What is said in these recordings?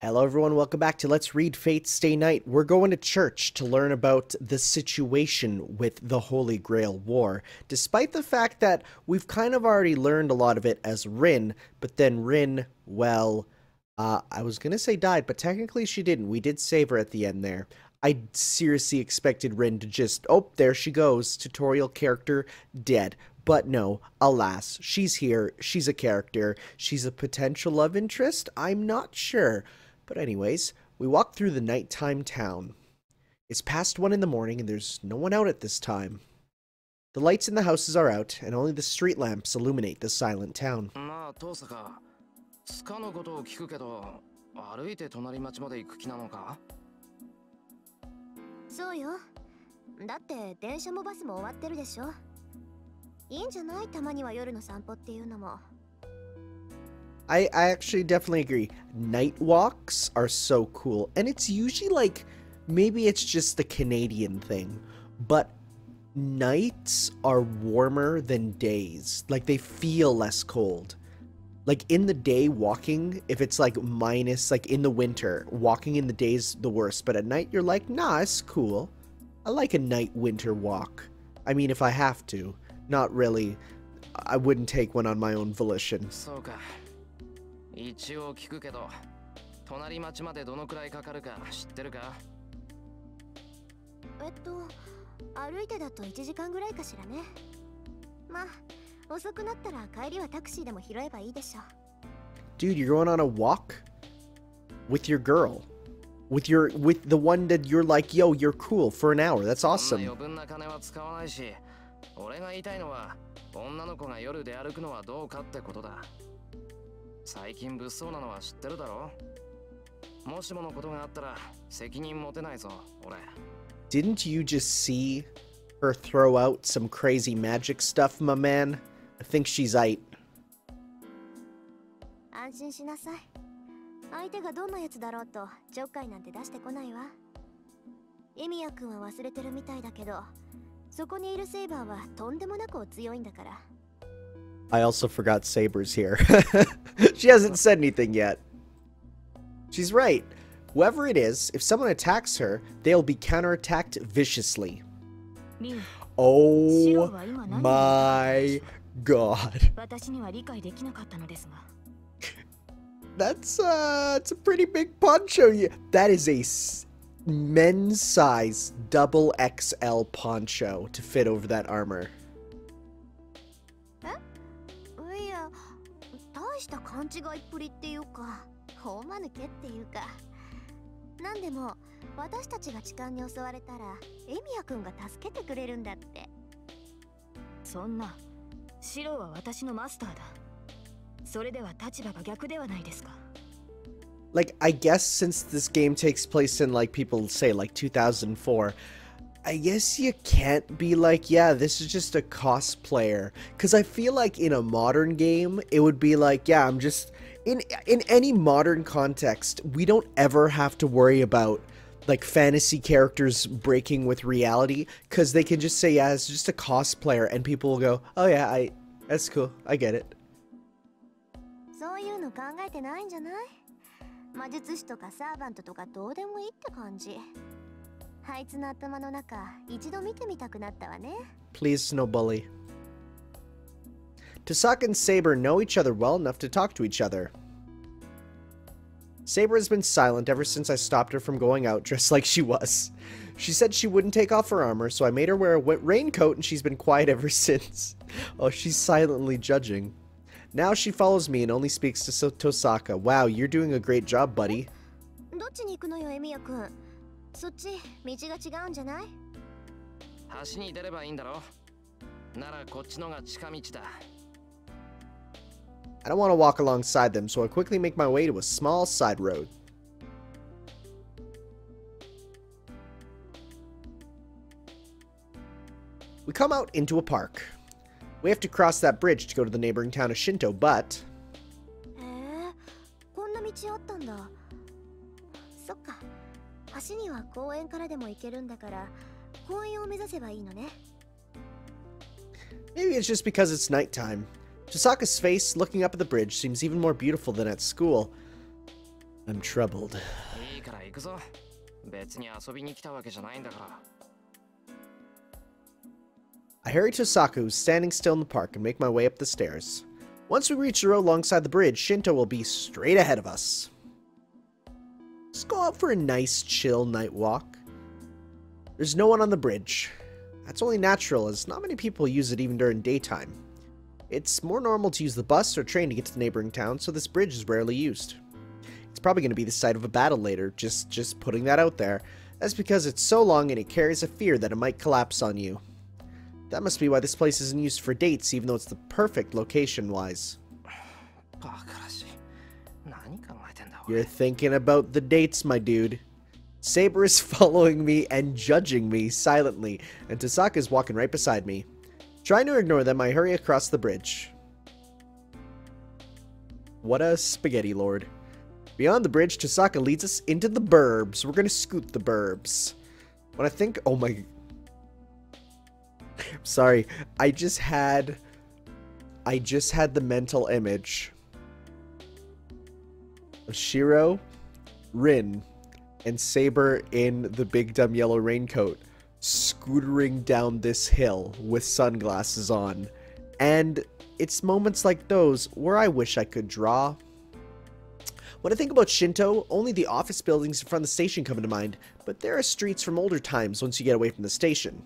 Hello everyone, welcome back to Let's Read Fate Stay Night. We're going to church to learn about the situation with the Holy Grail War, despite the fact that we've kind of already learned a lot of it as Rin, but then Rin, well, I was gonna say died, but technically she didn't. We did save her at the end there. I seriously expected Rin to just, oh, there she goes, tutorial character, dead. But no, alas, she's here, she's a character, she's a potential love interest, I'm not sure. But anyways, we walk through the nighttime town. It's past 1 in the morning and there's no one out at this time. The lights in the houses are out and only the street lamps illuminate the silent town. つかのことを聞くけど、歩いて隣町まで行く気なのか？そうよ。だって電車もバスも終わってるでしょ。いいんじゃない？たまには夜の散歩っていうのも。I actually definitely agree. Night walks are so cool. And it's usually like, maybe it's just the Canadian thing, but nights are warmer than days. Like they feel less cold. Like in the day walking, if it's like minus, like in the winter, walking in the day's the worst. But at night you're like, nah, it's cool. I like a night winter walk. I mean, if I have to. Not really. I wouldn't take one on my own volition. 一応聞くけど、隣町までどのくらいかかるか知ってるか？歩いてだと1時間ぐらいかしらね。まあ、遅くなったら帰りはタクシーでも拾えばいいでしょ。Dude, you're going on a walk with your girl. With the one that you're like, yo, you're cool for an hour. That's awesome. 余分な金は使わないし、俺が言いたいのは、女の子が夜で歩くのはどうかってことだ。最近物騒なのは知ってるだろ？もしものことがあったら責任持てないぞ、俺。Didn't you just see her throw out some crazy magic stuff, my man? I think she's right. 安心しなさい。相手がどんなやつだろうとちょっかいなんて出してこないわ。エミヤ君は忘れてるみたいだけど、そこにいるセイバーはとんでもなくお強いんだから。I also forgot Saber's here. She hasn't said anything yet. She's right. Whoever it is, if someone attacks her, they'll be counterattacked viciously. Oh my god. That's it's a pretty big poncho. That is a men's size double XL poncho to fit over that armor. 大した勘違いっぷりっていうか、大間抜けっていうか。なんでも私たちが痴漢に襲われたらエミヤ君が助けてくれるんだって。そんな、シロは私のマスターだ。それでは立場が逆ではないですか。Like, I guess since this game takes place in, like, people say, like, 2004, I guess you can't be like, yeah, this is just a cosplayer. Because I feel like in a modern game, it would be like, yeah, I'm just... In any modern context, we don't ever have to worry about, like, fantasy characters breaking with reality. Because they can just say, yeah, it's just a cosplayer. And people will go, oh, yeah, that's cool. I get it. そういうの考えてないんじゃない？魔術師とかサーバントとかどうでもいいって感じ。あいつの頭の中、一度見てみたくなったわね。Please, no bully. Tosaka and Saber know each other well enough to talk to each other. Saber has been silent ever since I stopped her from going out dressed like she was. She said she wouldn't take off her armor, so I made her wear a raincoat and she's been quiet ever since. Oh, she's silently judging. Now she follows me and only speaks to Tosaka. Wow, you're doing a great job, buddy. どっちに行くのよ、エミヤ君。そっち、道が違うんじゃない？橋に出ればいいんだろ。ならこっちのが近道だ。I don't want to walk alongside them, so I quickly make my way to a small side road. We come out into a park. We have to cross that bridge to go to the neighboring town of Shinto, but... こんな道あったんだ。そっか。橋には公園からでも行けるんだから、公園を目指せばいいのね。Maybe it's just because it's nighttime. Chisaka's face, looking up at the bridge, seems even more beautiful than at school. I'm troubled. いいから行くぞ。別に遊びに来たわけじゃないんだから。I hurry to Osaka, who's standing still in the park, and make my way up the stairs. Once we reach the road alongside the bridge, Shinto will be straight ahead of us. Let's go out for a nice, chill night walk. There's no one on the bridge. That's only natural, as not many people use it even during daytime. It's more normal to use the bus or train to get to the neighboring town, so this bridge is rarely used. It's probably going to be the site of a battle later, just putting that out there. That's because it's so long and it carries a fear that it might collapse on you. That must be why this place isn't used for dates, even though it's the perfect location-wise. You're thinking about the dates, my dude. Saber is following me and judging me silently, and Tasaka is walking right beside me. Trying to ignore them, I hurry across the bridge. What a spaghetti lord. Beyond the bridge, Tasaka leads us into the burbs. We're gonna scoot the burbs. When I think... Oh my... Sorry, I just had the mental image of Shiro, Rin, and Saber in the big dumb yellow raincoat scootering down this hill with sunglasses on. And it's moments like those where I wish I could draw. When I think about Shinto, only the office buildings in front of the station come to mind, but there are streets from older times once you get away from the station.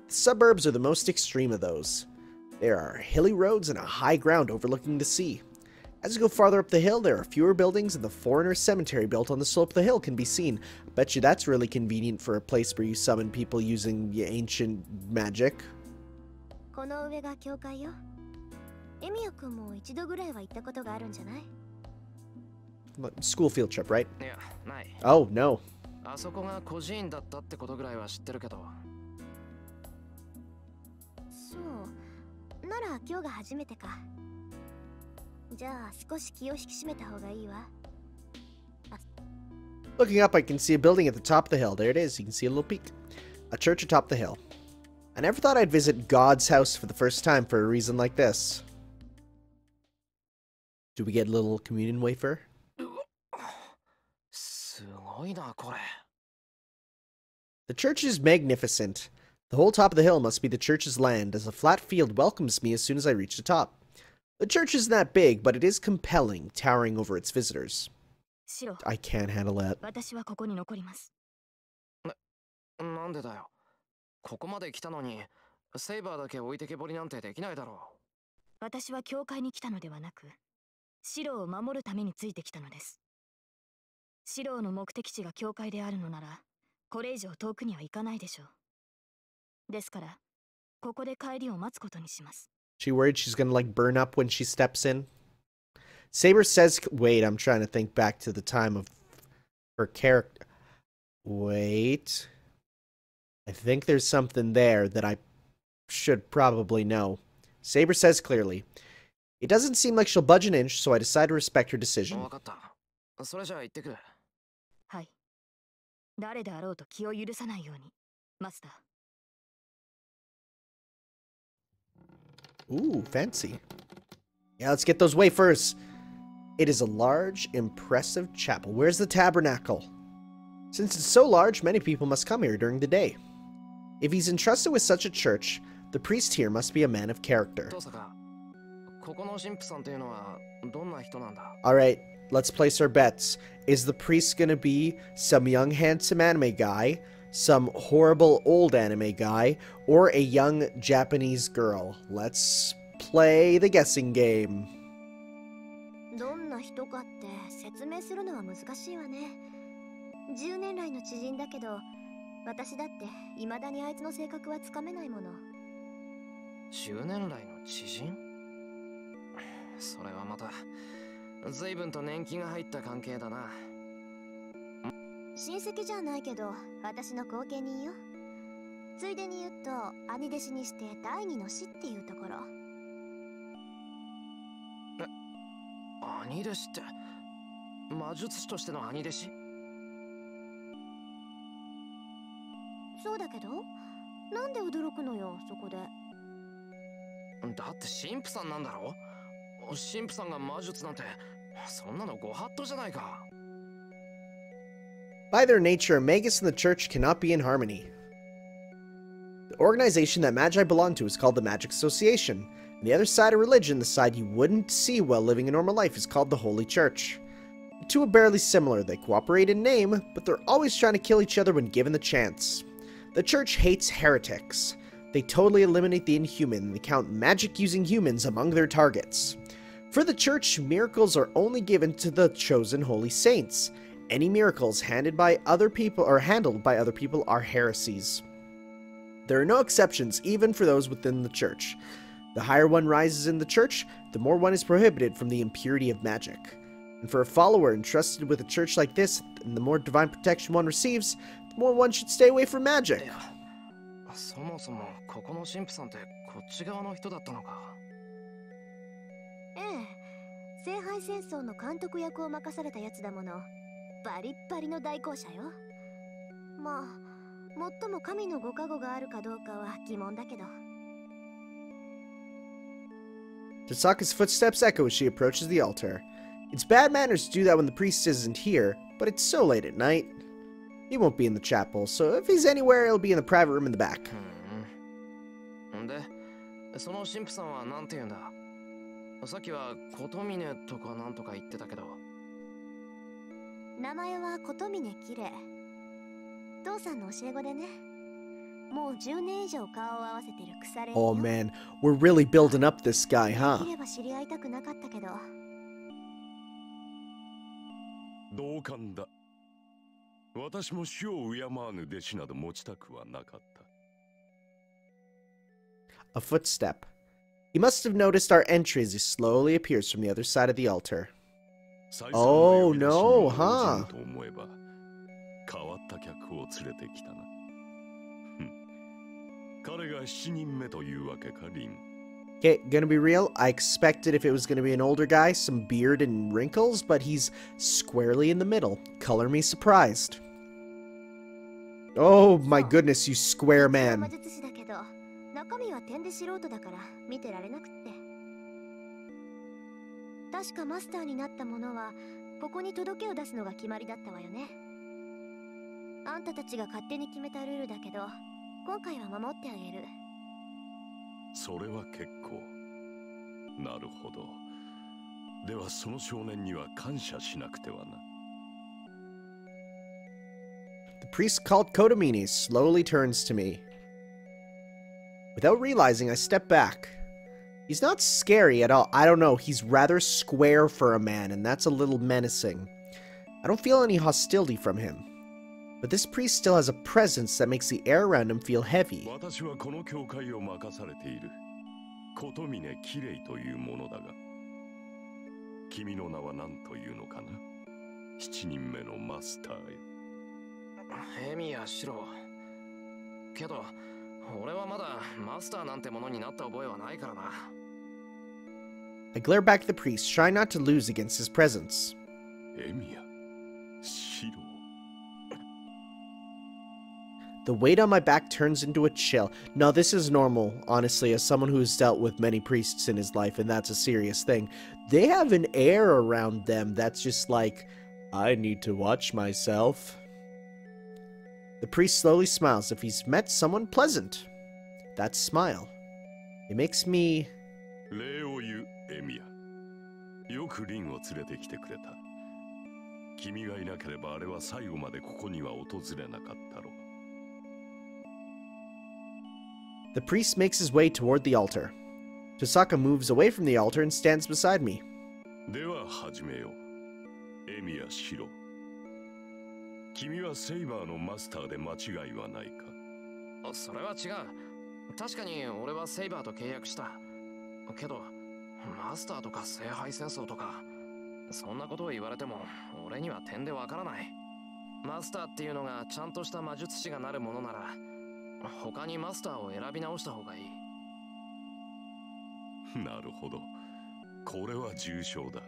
The suburbs are the most extreme of those. There are hilly roads and a high ground overlooking the sea. As you go farther up the hill, there are fewer buildings, and the foreigner cemetery built on the slope of the hill can be seen. I bet you that's really convenient for a place where you summon people using ancient magic. School field trip, right? Oh, no. あそこが孤児院だったってことぐらいは知ってるけど。そう。なら今日が初めてか。じゃあ少し気を引き締めた方がいいわ。Looking up, I can see a building at the top of the hill. There it is. You can see a little peak. A church atop the hill. I never thought I'd visit God's house for the first time for a reason like this. Do we get a little communion wafer? すごいな、これ。The church is magnificent. The whole top of the hill must be the church's land, as a flat field welcomes me as soon as I reach the top. The church isn't that big, but it is compelling, towering over its visitors. I can't handle that. なんでだよ。ここまで来たのに、セイバーだけ置いてけぼりなんてできないだろう。私は教会に来たのではなく、シロを守るためについてきたのです。シロの目的地が教会であるのなら、これ以上遠くには行かないでしょう。ですから、ここで帰りを待つことにします。She worried she's gonna like burn up when she steps in? Saber says, wait, I'm trying to think back to the time of her character. Wait. I think there's something there that I should probably know. Saber says clearly. It doesn't seem like she'll budge an inch, so I decide to respect her decision. わかった。それじゃあ行ってくる。はい。誰であろうと気を許さないように、マスター。Ooh, fancy. Yeah, let's get those wafers. It is a large, impressive chapel. Where's the tabernacle? Since it's so large, many people must come here during the day. If he's entrusted with such a church, the priest here must be a man of character. Alright, let's place our bets. Is the priest gonna be some young, handsome anime guy, some horrible old anime guy, or a young Japanese girl? Let's play the guessing game. どんな人かって説明するのは難しいわね。10年来の知人だけど、私だって未だにあいつの性格はつかめないもの。10年来の知人？それはまた随分と年季が入った関係だな。親戚じゃないけど、私の後見人よ。ついでに言うと、兄弟子にして第二の師っていうところ。兄弟子って魔術師としての兄弟子？そうだけど、なんで驚くのよ、そこで。だって神父さんなんだろ？神父さんが魔術なんて、そんなのご法度じゃないか。By their nature, a magus and the church cannot be in harmony. The organization that Magi belong to is called the Magic Association, and the other side of religion, the side you wouldn't see while living a normal life, is called the Holy Church. The two are barely similar. They cooperate in name, but they're always trying to kill each other when given the chance. The church hates heretics. They totally eliminate the inhuman, and they count magic-using humans among their targets. For the church, miracles are only given to the chosen holy saints. Any miracles handled by other people are heresies. There are no exceptions, even for those within the church. The higher one rises in the church, the more one is prohibited from the impurity of magic. And for a follower entrusted with a church like this, and the more divine protection one receives, the more one should stay away from magic. そもそもここの神父さんってこっち側の人だったのか。ええ、聖杯戦争の監督役を任されたやつだもの。バリッバリの代行者よ。まあ、最も神のご加護があるかどうかは疑問だけど。Tasaka's footsteps echo as she approaches the altar. It's bad manners to do that when the priest isn't here, but it's so late at night. He won't be in the chapel, so if he's anywhere, he'll be in the private room in the back. んで、その神父さんはなんて言うんだ。さっきは琴峰とかなんとか言ってたけど。名前は琴峰綺麗。父さんの教え子でね。もう10年以上顔を合わせてる腐れ縁よ。 Oh man, we're really building up this guy, huh? できれば知り合いたくなかったけど。同感だ。私も死を敬わぬ弟子など持ちたくはなかった。A footstep. He must have noticed our entry as he slowly appears from the other side of the altar. Oh no, huh? 変わった客を連れてきたな。彼が7人目というわけか、リン。Okay, gonna be real, I expected if it was gonna be an older guy, some beard and wrinkles, but he's squarely in the middle. Color me surprised. Oh my goodness, you square man. 魔術師だけど、中身は点で素人だから見てられなくって。確かマスターになった者はここに届けを出すのが決まりだったわよね。あんたたちが勝手に決めたルールだけど、今回は守ってあげる。それは結構。なるほど。ではその少年には感謝しなくてはな。The priest called Kotomini slowly turns to me. Without realizing, I step back. He's not scary at all. I don't know, he's rather square for a man, and that's a little menacing. I don't feel any hostility from him. But this priest still has a presence that makes the air around him feel heavy. 私はこの教会を任されている。琴峰きれいというものだが。君の名は何というのかな。7人目のマスターよ。エミやシロ。けど、俺はまだマスターなんてものになった覚えはないからな。I glare back at the priest, trying not to lose against his presence. エミや、シロ。The weight on my back turns into a chill. No, this is normal, honestly, as someone who's dealt with many priests in his life, and that's a serious thing. They have an air around them that's just like, I need to watch myself. The priest slowly smiles if he's met someone pleasant. That smile. It makes me... 礼を言う、エミヤ。よくリンを連れてきてくれた。君がいなければあれは最後までここには訪れなかったろう。The priest makes his way toward the altar. Tosaka moves away from the altar and stands beside me. では始めよう。エミヤ・シロ。君はセイバーのマスターで間違いはないか？それは違う。確かに俺はセイバーと契約した。けど、マスターとか聖杯戦争とか、そんなことを言われても俺には点でわからない。マスターっていうのがちゃんとした魔術師がなるものなら、他にマスターを選び直した方がいい。なるほど。これは重症だ。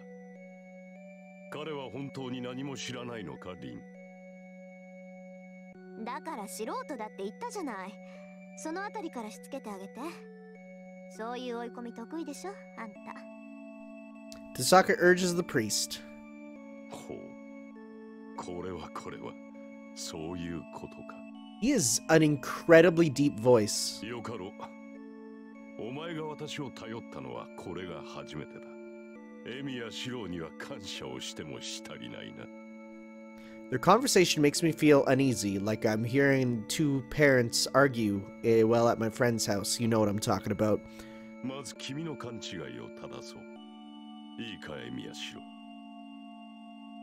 彼は本当に何も知らないのか、リン。だから素人だって言ったじゃない。そのあたりからしつけてあげて。そういう追い込み得意でしょ、あんた。Tosaka urges the priest. ほう。これは。そういうことか。He is an incredibly deep voice. よかろう。お前が私を頼ったのはこれが初めてだ。エミやシローには感謝をしてもしたりないな。Their conversation makes me feel uneasy, like I'm hearing two parents argue while at my friend's house. You know what I'm talking about. まず君の勘違いを正そう。いいか、エミやシロー。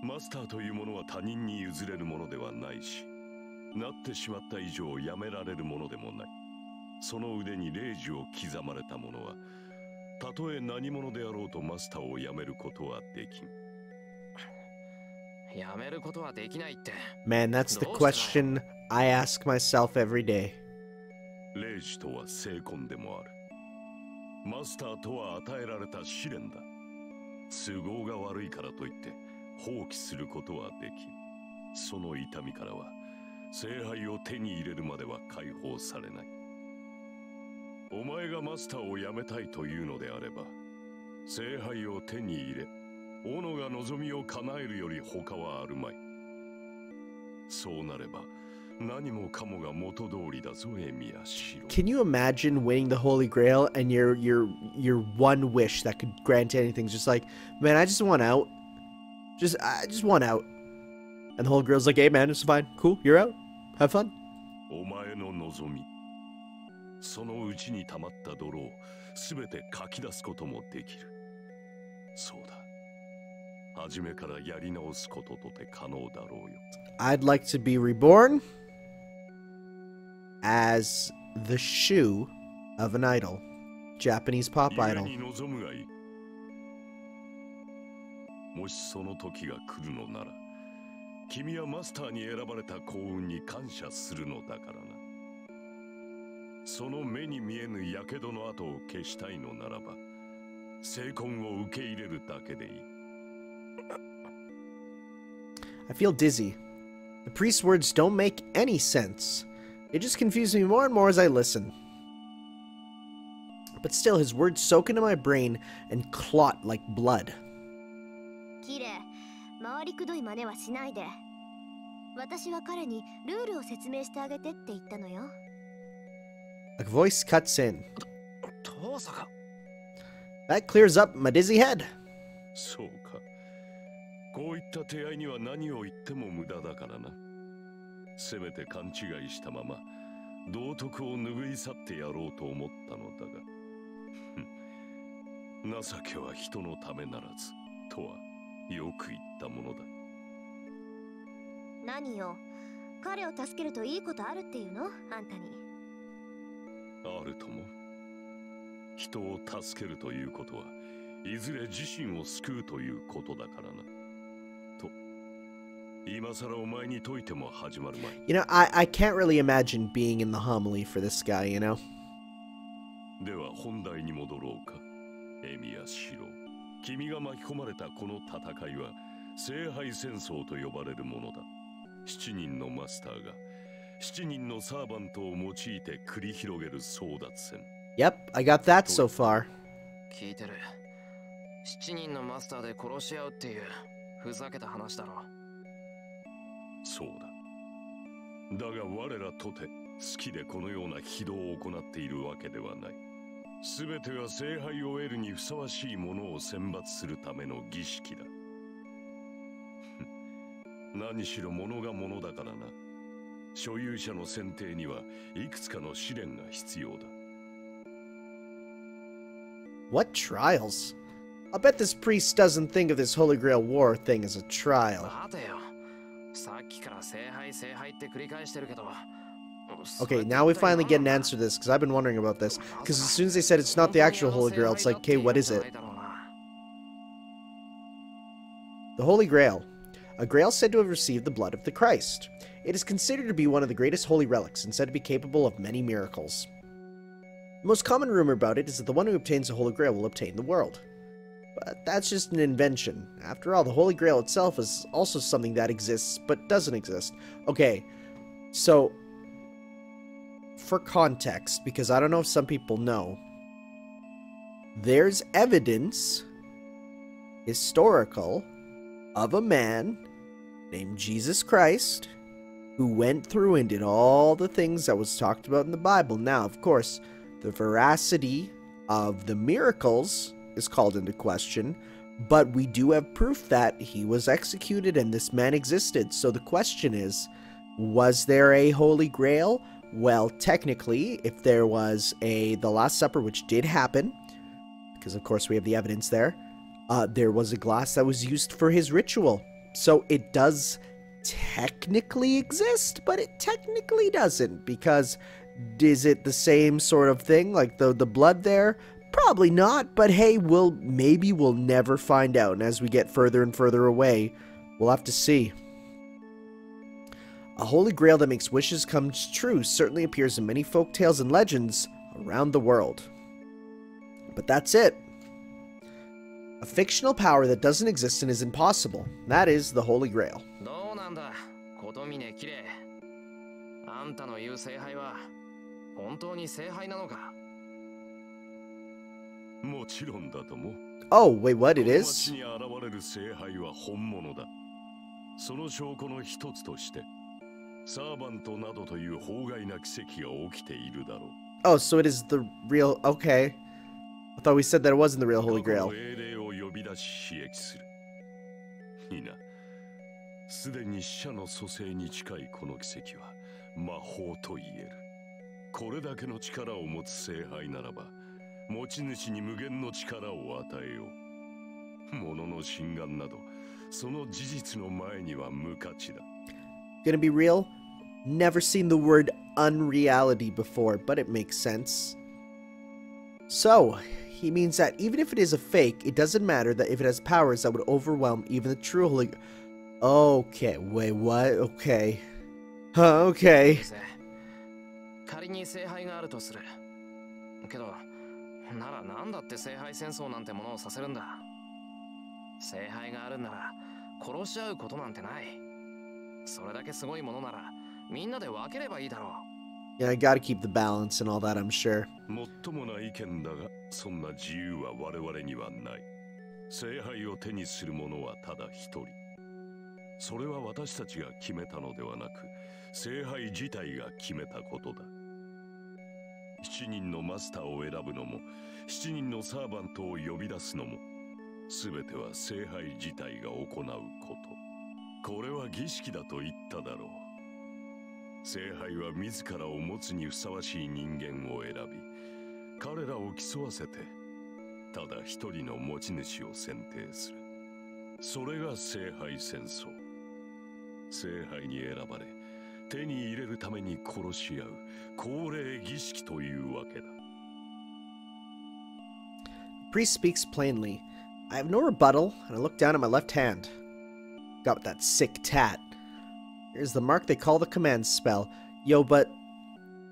マスターというものは他人に譲れるものではないし、なってしまった以上やめられるものでもない。その腕に令状を刻まれた者は、たとえ何者であろうとマスターを辞めることはできん。やめることはできないって。Man, that's the question I ask myself every day. 令状とは聖婚でもある。マスターとは与えられた試練だ。都合が悪いからといって放棄することはできん。その痛みからは聖杯を手に入れるまでは解放されない。お前がマスターを辞めたいというのであれば、聖杯を手に入れ、斧が望みを叶えるより他はあるまい。そうなれば何もかもが元通りだぞ、エミヤシロ。 Can you imagine winning the Holy Grail and your one wish that could grant anything? Just like, man, I just want out. I just want out. And the Holy Grail's like, hey man, it's fine. Cool, you're out. Have fun. お前の望み、そのうちに溜まった泥をすべてかき出すこともできる。そうだ。初めからやり直すこととて可能だろうよ。I'd like to be reborn as the shoe of an idol. Japanese pop 故 idol. に望むがいい。もしその時が来るのなら、君はマスターに選ばれた幸運に感謝するのだからな。その目に見えぬ火傷の跡を消したいのならば、聖婚を受け入れるだけでいい。I feel dizzy. The priest's words don't make any sense. They just confuse me more and more as I listen. But still, his words soak into my brain and clot like blood. キレ、回りくどい真似はしないで。私は彼にルールを説明してあげてって言ったのよ。A voice cuts in. 父さん。 That clears up my dizzy head. そうか。こういった手合いには何を言っても無駄だからな。せめて勘違いしたまま道徳を拭い去ってやろうと思ったのだが、情けは人のためならずとはよく言ったものだ。何よ、彼を助けるといいことあるっていうの？あんたに。あるとも。人を助けるということはいずれ自身を救うということだからな。と今さらお前に説いても始まるまい。You know, I can't really imagine being in the homily for this guy, you know? では本題に戻ろうか。エミヤシロ、君が巻き込まれたこの戦いは聖杯戦争と呼ばれるものだ。7人のマスターが7人のサーバントを用いて繰り広げる争奪戦。Yep, I got that so far. 聞いてる。7人のマスターで殺し合うっていうふざけた話だろ。そうだ。だが我らとて好きでこのような非道を行っているわけではない。すべては聖杯を得るにふさわしいものを選抜するための儀式だ。何しろ物が物だからな。所有者の選定にはいくつかの試練が必要だ。What trials? I'll bet this priest doesn't think of this Holy Grail War thing as a trial. 待てよ。さっきから聖杯って繰り返してるけど。Okay, now we finally get an answer to this, because I've been wondering about this. Because as soon as they said it's not the actual Holy Grail, it's like, okay, what is it? The Holy Grail. A grail said to have received the blood of the Christ. It is considered to be one of the greatest holy relics and said to be capable of many miracles. The most common rumor about it is that the one who obtains the Holy Grail will obtain the world. But that's just an invention. After all, the Holy Grail itself is also something that exists, but doesn't exist. Okay, so for context, because I don't know if some people know, there's evidence, historical, of a man named Jesus Christ who went through and did all the things that was talked about in the Bible. Now, of course, the veracity of the miracles is called into question, but we do have proof that he was executed and this man existed. So the question is, was there a Holy Grail? Well, technically, if there was the Last Supper, which did happen, because of course we have the evidence there was a glass that was used for his ritual. So it does technically exist, but it technically doesn't, because is it the same sort of thing, like the blood there? Probably not, but hey, maybe we'll never find out, and as we get further and further away, we'll have to see. A holy grail that makes wishes come true certainly appears in many folk tales and legends around the world. But that's it. A fictional power that doesn't exist and is impossible. That is the Holy Grail. どうなんだ、琴峰綺麗。あんたの言う聖杯は本当に聖杯なのか？もちろんだとも。Oh, wait, what? It この is? 街に現れる聖杯は本物だ。その証拠の一つとして、サーバントなどという法外な奇跡が起きているだろう。Oh, so it is the real... Okay. I thought we said that it wasn't the real Holy 過去 Grail. の英霊を呼び出し刺激する。いいな。すでに死者の蘇生に近いこの奇跡は魔法と言える。これだけの力を持つ聖杯ならば、持ち主に無限の力を与えよう。物の心眼など、その事実の前には無価値だ。Gonna be real? Never seen the word unreality before, but it makes sense. So, he means that even if it is a fake, it doesn't matter that if it has powers that would overwhelm even the true Holy... Okay, wait, what? Okay. Huh, okay. 仮に聖杯があるとする。けど、ならなんだって聖杯戦争なんてものをさせるんだ。聖杯があるんなら殺し合うことなんてない。それだけすごいものならみんなで分ければいいだろう。Yeah, I gotta keep the balance and all that, I'm sure. もっともな意見だが、そんな自由は我々にはない。聖杯を手にする者はただ一人。それは私たちが決めたのではなく、聖杯自体が決めたことだ。7人のマスターを選ぶのも、7人のサーバントを呼び出すのも、すべては聖杯自体が行うこと。これは儀式だと言っただろう。聖杯は自らを持つにふさわしい人間を選び、彼らを競わせて、ただ一人の持ち主を選定する。それが聖杯戦争。聖杯に選ばれ、手に入れるために殺し合う恒例儀式というわけだ。Priest speaks plainly. I have no rebuttal, and I look down at my left hand. Got that sick tat. Here's the mark they call the command spell. Yo, but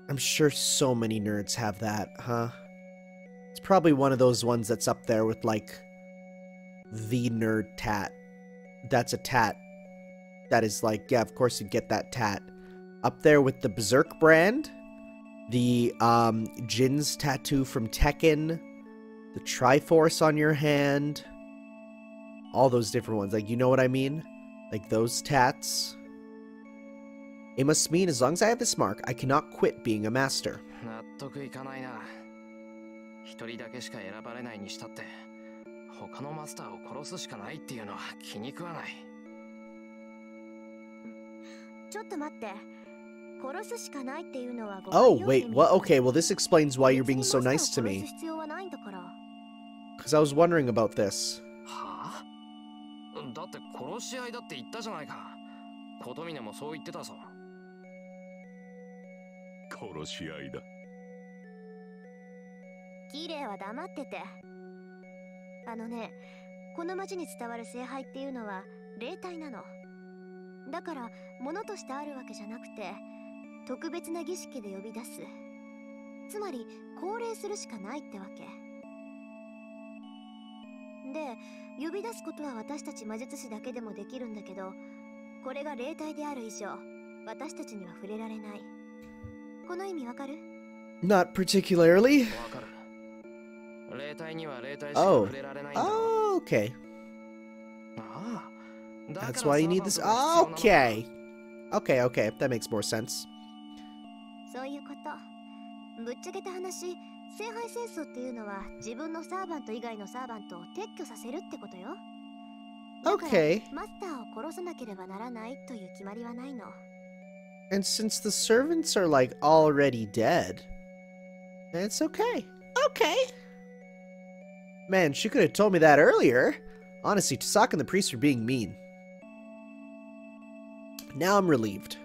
I'm sure so many nerds have that, huh? It's probably one of those ones that's up there with, like, the nerd tat. That's a tat. That is like, yeah, of course you'd get that tat. Up there with the Berserk brand, the Jin's tattoo from Tekken, the Triforce on your hand, all those different ones. Like, you know what I mean? Like those tats. It must mean as long as I have this mark, I cannot quit being a master. 納得いかないな。一人だけしか選ばれないにしたって、他のマスターを殺すしかないっていうのは気に食わない。ちょっと待って。殺すしかないっていうのは誤解 Oh, よ。 wait, what? Okay, well this explains why you're being so nice to 別 me. にマスターを殺す必要はないんだから。Because I was wondering about this. はあ？だって殺し合いだって言ったじゃないか。琴峰もそう言ってたぞ。殺し合いだ。綺麗は黙ってて。あのね、この町に伝わる聖杯っていうのは霊体なの。だから物としてあるわけじゃなくて、特別な儀式で呼び出す。つまり降霊するしかないってわけ。で、呼び出すことは私たち魔術師だけでもできるんだけど、これが霊体である以上、私たちには触れられない。この意味わかる？ Not particularly. わかる。霊体には霊体しか触れられないんだろう。Oh, okay. ああ。だから That's why you need this. サーバントが必要なのか。Okay. Okay, okay, that makes more sense. そういうこと。ぶっちゃけた話、聖杯戦争っていうのは自分のサーバント以外のサーバントを撤去させるってことよ。だから Okay. マスターを殺さなければならないという決まりはないの。And since the servants are like already dead, it's okay. Okay. Man, she could have told me that earlier. Honestly, Tasaka and the priest are being mean. Now I'm relieved.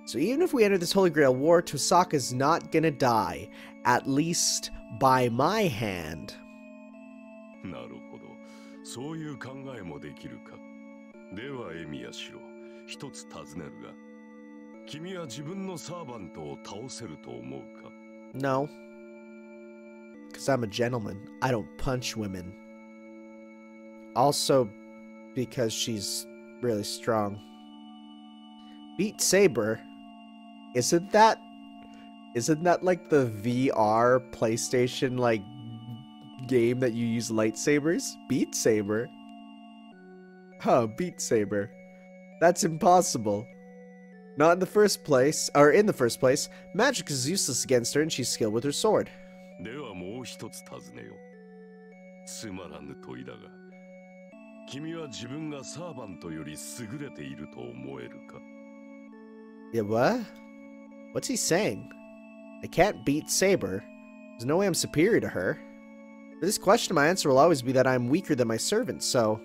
So even if we enter this Holy Grail war, Tosaka's not gonna die. At least by my hand. なるほど。そういう考えもできるか。ではエミヤシロ、一つ尋ねるが、君は自分のサーバントを倒せると思うか？ No. Because I'm a gentleman. I don't punch women. Also, because she's really strong. Beat Saber? Isn't that like the VR PlayStation like game that you use lightsabers? Beat Saber? Huh, Beat Saber. That's impossible. Not in the first place, or in the first place, magic is useless against her and she's skilled with her sword. ではもう一つ尋ねよう。つまらぬ問いだが、君は自分がサーバントより優れていると思えるか？ Yeah, what? What's he saying? I can't beat Saber. There's no way I'm superior to her. For this question, my answer will always be that I'm weaker than my servant, so...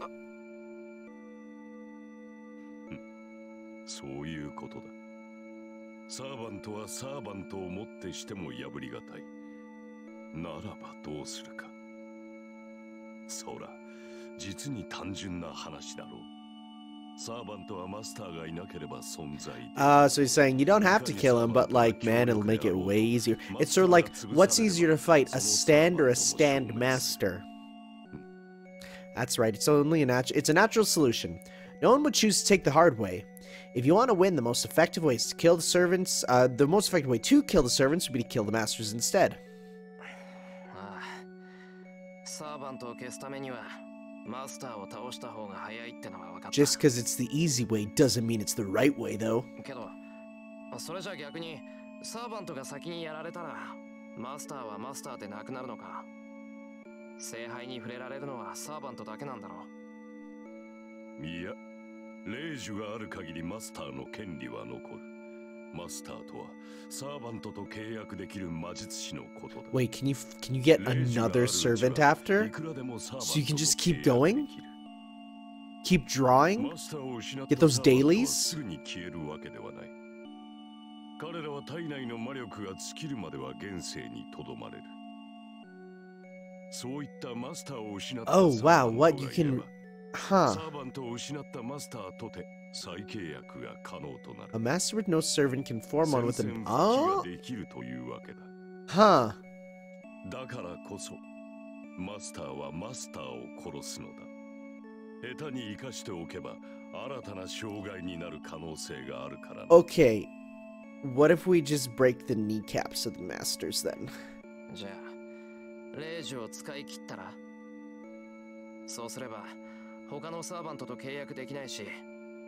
そういうことだ。サーバントはサーバントをもってしても破りがたい。ならばどうするか。そら、実に単純な話だろう。サーバントはマスターがいなければ存在で。So he's saying you don't have to kill him, but like, man, it'll make it way easier. It's sort of like, what's easier to fight, a stand or a stand master? That's right, it's only it's a natural solution. No one would choose to take the hard way. If you want to win, the most effective way is to kill the servants. The most effective way to kill the servants would be to kill the masters instead. サーバントを消すためにはマスターを倒した方が早いってのは分かった。 Just because it's the easy way doesn't mean it's the right way, though. けど、それじゃ逆にサーバントが先にやられたらマスターはマスターでなくなるのか。聖杯に触れられるのはサーバントだけなんだろう。いや、霊樹がある限りマスターの権利は残る。マスターとはサーバントと契約できる魔術師のことだ。 Wait, can you get another servant after? So you can just keep going? Keep drawing? Get those dailies? 彼らは体内の魔力が尽きるまでは現世にとどまれる。そういったマスターを失った Oh, wow, what you can... Huh. サーバントを失ったマスターとて再契約が可能となる。 A master with no servant can form one with an... 戦線復帰 Oh? ができるというわけだ。 Huh. だからこそマスターはマスターを殺すのだ。下手に生かしておけば新たな障害になる可能性があるからな。 Okay. What if we just break the kneecaps of the masters then? じゃあ霊樹を使い切ったら、そうすれば他のサーバントと契約できないし、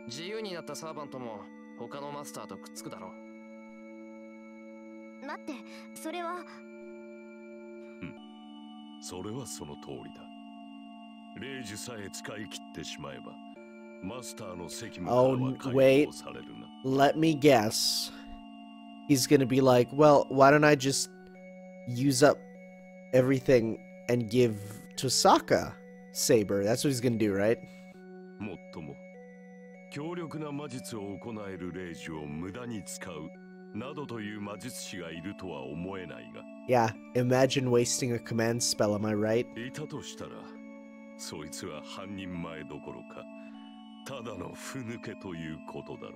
自由になったサーバントも他のマスターとくっつくだろう。待って、それは。それはその通りだ。霊樹さえ使い切ってしまえばマスターの責務からは解放されるな。 Let me guess. He's gonna be like, well, why don't I just use up everything and give Tosaka Saber? That's what he's gonna do, right? もっとも強力な魔術を行える霊樹を無駄に使うなどという魔術師がいるとは思えないが。 Yeah, imagine wasting a command spell, am I right? いたとしたらそいつは半人前どころかただのふぬけということだろう。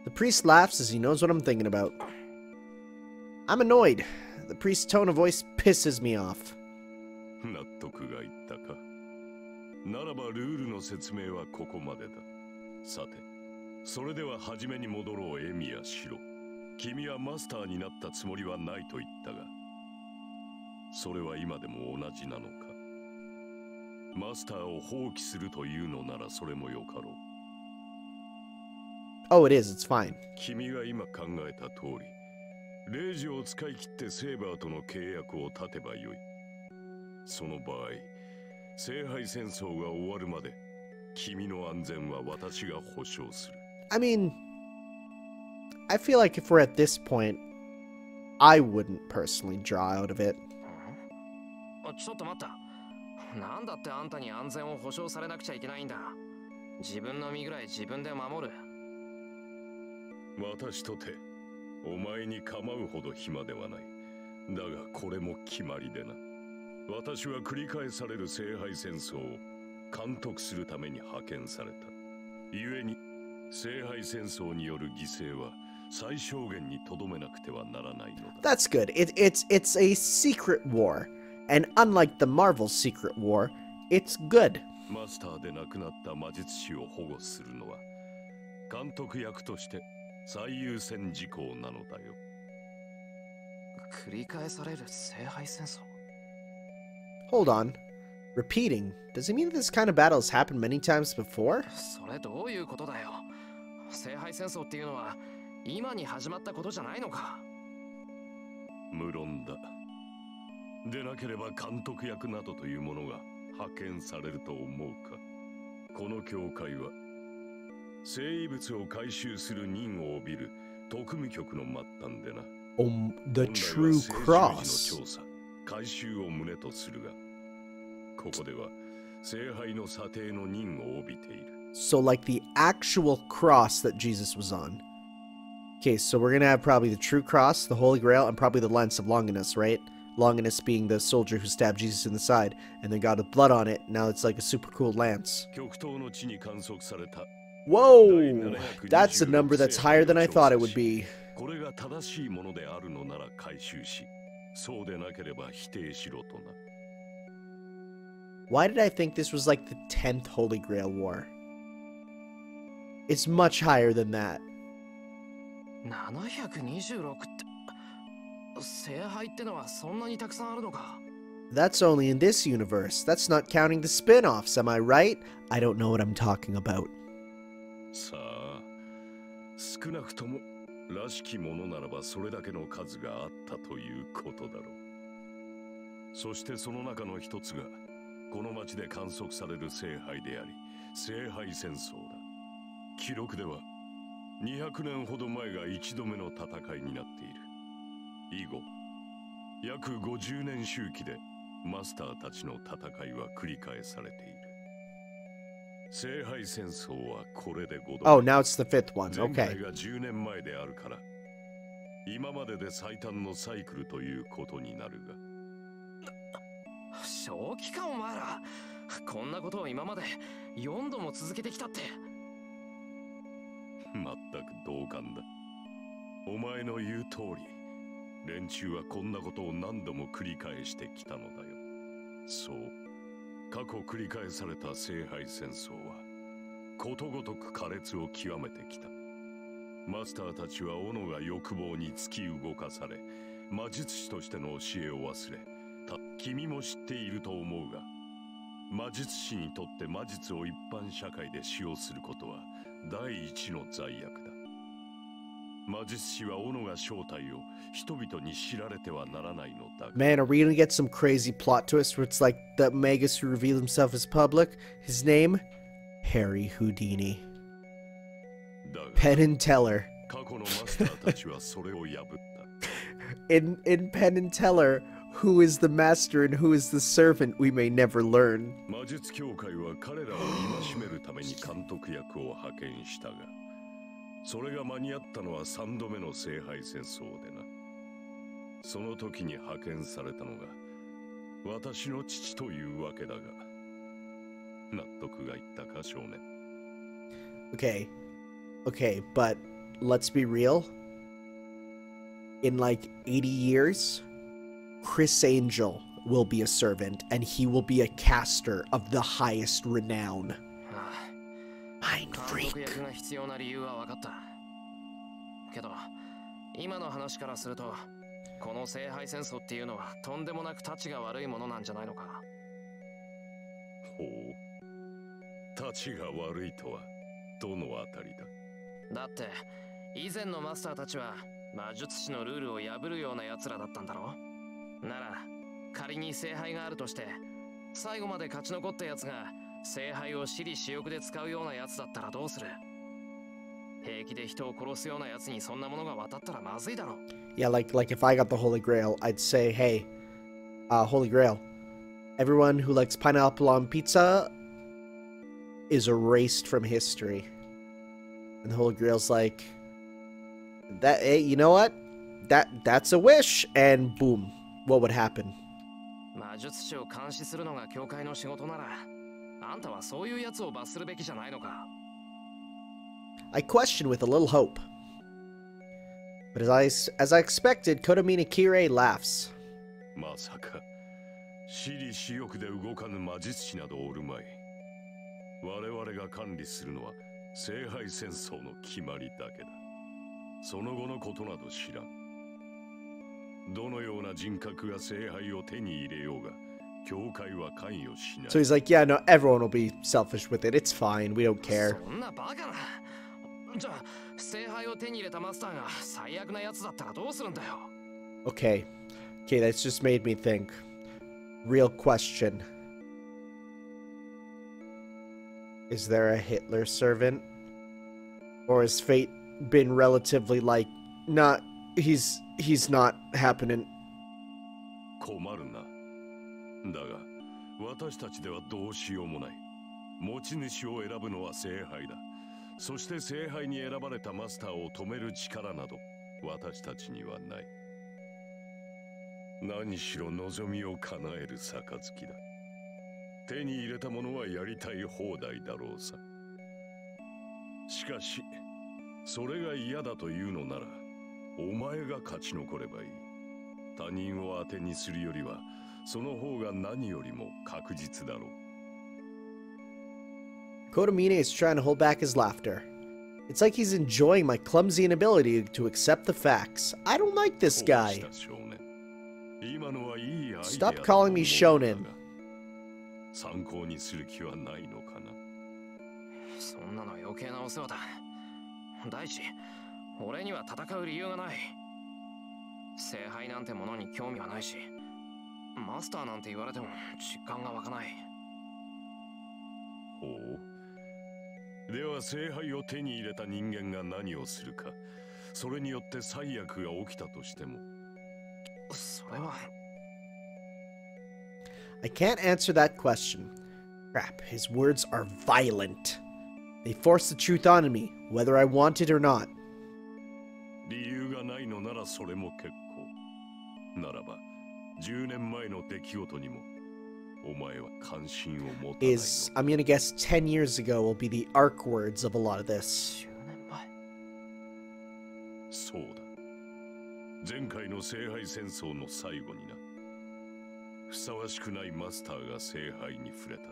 The priest laughs as he knows what I'm thinking about. I'm annoyed. The priest's tone of voice pisses me off. 納得がいったか。ならばルールの説明はここまでだ。さて、それでは初めに戻ろうエミヤシロ。君はマスターになったつもりはないと言ったが、それは今でも同じなのか。マスターを放棄するというのならそれもよかろう。Oh, it is. It's fine. 君が今考えた通り、レイジを使い切ってセーバーとの契約を立てばよい。その場合、聖杯戦争が終わるまで、君の安全は私が保証する。I mean, I feel like if we're at this point, I wouldn't personally draw out of it. ちょっと待った。なんだってあんたに安全を保証されなくちゃいけないんだ。自分の身ぐらい自分で守る。私とて、お前に構うほど暇ではない。だがこれも決まりでな。私は繰り返される聖杯戦争を監督するために派遣された。故に、聖杯戦争による犠牲は最小限にとどめなくてはならないのだ。That's good. It's a secret war. And unlike the Marvel secret war, it's good. マスターで亡くなった魔術師を保護するのは監督役として最優先事項なのだよ。繰り返される聖杯戦争。Hold on. Repeating. Does it mean that this kind of battle has happened many times before? それどういうことだよ。聖杯戦争っていうのは今に始まったことじゃないのか。無論だ。でなければ監督役などというものが派遣されると思うか。この教会は聖遺物を回収する任を帯びる特務局の末端でな。The true cross. 調査、回収を旨とするが、ここでは聖杯の査定の任を帯びている。So like the actual cross that Jesus was on. Okay, so we're gonna have probably the true cross, the Holy Grail, and probably the lance of Longinus, right? Longinus being the soldier who stabbed Jesus in the side, and then got the blood on it. Now it's like a super cool lance. Whoa! That's a number that's higher than I thought it would be. Why did I think this was like the 10th Holy Grail War? It's much higher than that. 726って聖杯ってのはそんなにたくさんあるのか。 That's only in this universe. That's not counting the spin-offs, am I right? I don't know what I'm talking about. さあ、少なくともらしきものならばそれだけの数があったということだろう。そしてその中の一つがこの町で観測される聖杯であり、聖杯戦争だ。記録では200年ほど前が一度目の戦いになっている。以後、約50年周期でマスターたちの戦いは繰り返されている。聖杯戦争はこれで5度目。Oh, now it's the 5th one. 前 Okay. 回が10年前であるから、今までで最短のサイクルということになるが。正気かお前ら。こんなことを今まで4度も続けてきたって。まったく同感だ。お前の言う通り、連中はこんなことを何度も繰り返してきたのだよ。そう、過去繰り返された聖杯戦争はことごとく苛烈を極めてきた。マスターたちは斧が欲望に突き動かされ、魔術師としての教えを忘れ、君も知っていると思うが、魔術師にとって魔術を一般社会で使用することは第一の罪悪だ。魔術師は斧が正体を人々に知られてはならないのだ。Man, are we gonna get some crazy plot twist where it's like the Magus who revealed himself as public? His name? Harry Houdini. Penn and Teller. 過去のマスターたちはそれを破った。In Penn and Teller, who is the master and who is the servant, we may never learn. 魔術協会は彼らを戒めるために監督役を派遣したが、それが間に合ったのは3度目の聖杯戦争でな。その時に派遣されたのが私の父というわけだが、納得がいったか少年。Okay, but let's be real. In like 80 years, Chris Angel will be a servant and he will be a caster of the highest renown. Mind 監督 freak. 役が必要な理由は分かった。けど、今の話からすると、この聖杯戦争っていうのはとんでもなくタチが悪いものなんじゃないのか。ほう。タチが悪いとはどのあたりだ。だって以前のマスターたちは魔術師のルールを破るような奴らだったんだろ。なら仮に聖杯があるとして最後まで勝ち残った奴が聖杯を私利私欲で使うような奴だったらどうする。平気で人を殺すような奴にそんなものが渡ったらまずいだろ。 Yeah, like if I got the Holy Grail, I'd say, hey, Holy Grail, everyone who likes pineapple on pizza is erased from history. And the Holy Grail's like, that, hey, you know what? That's a wish. And boom, what would happen? 魔術師を監視するのが教会の仕事なら、あんたはそういう奴を罰するべきじゃないのか。 I question with a little hope. But as I expected, Kotomina Kirei laughs. まさか私利私欲で動かぬ魔術師などおるまい。我々が管理するのは聖杯戦争の決まりだけだ。その後のことなど知らん。どのような人格が聖杯を手に入れようが、教会は関与しない。 So he's like, yeah, no, everyone will be selfish with it. It's fine. We don't care. そんなバカな。じゃあ聖杯を手に入れたマスターが最悪な奴だったらどうするんだよ。 Okay. Okay, that's just made me think. Real question. Is there a Hitler servant? Or has fate been relatively like, not, he's not happening? 困るな。だが、私たちではどうしようもない。持ち主を選ぶのは聖杯だ。そして聖杯に選ばれたマスターを止める力など、私たちにはない。何しろ望みを叶える杯だ。手に入れたものはやりたい放題だろうさ。しかし、それが嫌だというのなら、お前が勝ち残ればいい。他人を当てにするよりは、その方が何よりも確実だろう。Kotomine is trying to hold back his laughter. It's like he's enjoying my clumsy inability to accept the facts. I don't like this guy. Stop calling me shonen. 参考にする気はないのかな。そんなの余計なお世話だ。第一、俺には戦う理由がない。聖杯なんてものに興味はないし、マスターなんて言われても実感が湧かない。ほう。では聖杯を手に入れた人間が何をするか、それによって最悪が起きたとしても。それは。I can't answer that question. Crap, his words are violent. They force the truth onto me, whether I want it or not. 理由がないのならそれも結構。ならば、10年前の出来事にも、お前は関心を持たないの。I'm gonna guess 10 years ago will be the arc words of a lot of this. 10年前。そうだ。前回の聖杯戦争の最後にな。ふさわしくないマスターが聖杯に触れた。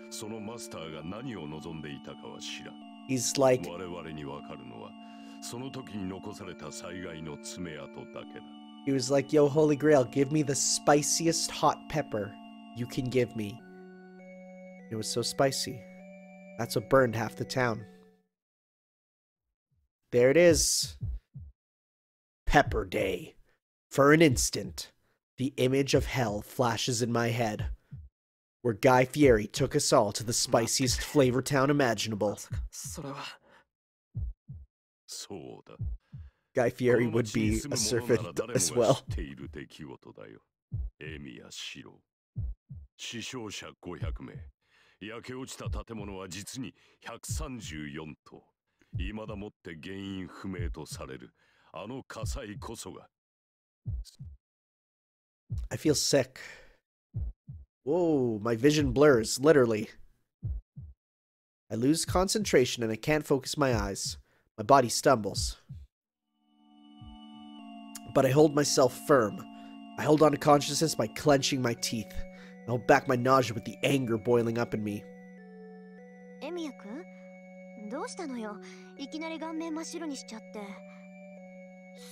そのマスターが何を望んでいたかは知らん。He's like, 我々にわかるのは、その時に残された災害の爪痕だけだ。he was like, yo, Holy Grail, give me the spiciest hot pepper you can give me. It was so spicy. That's what burned half the town. There it is. Pepper Day. For an instant, the image of hell flashes in my head, where Guy Fieri took us all to the spiciest flavor town imaginable. それは。そうだ。Guy Fieri would be a servant as well. 知っている出来事だよ。エミやシロ。死傷者500名。焼け落ちた建物は実に134棟。未だもって原因不明とされる。あの火災こそが。I feel sick. Whoa, my vision blurs, literally. I lose concentration and I can't focus my eyes. My body stumbles. But I hold myself firm. I hold on to consciousness by clenching my teeth. I hold back my nausea with the anger boiling up in me. エミヤ君、どうしたのよ。いきなり顔面真っ白にしちゃって。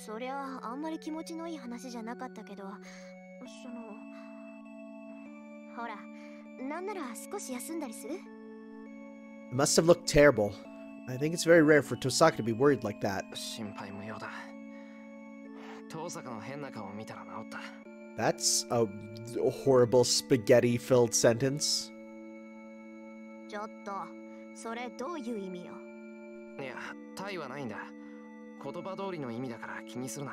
そりゃあんまり気持ちのいい話じゃなかったけど、ほら、なんなら少し休んだりする？ It must have looked terrible. I think it's very rare for Tosaka to be worried like that. 心配無用だ。遠坂の変な顔を見たら治った。 That's a horrible spaghetti-filled sentence. ちょっと、それどういう意味よ。いや、タイはないんだ。言葉通りの意味だから気にするな。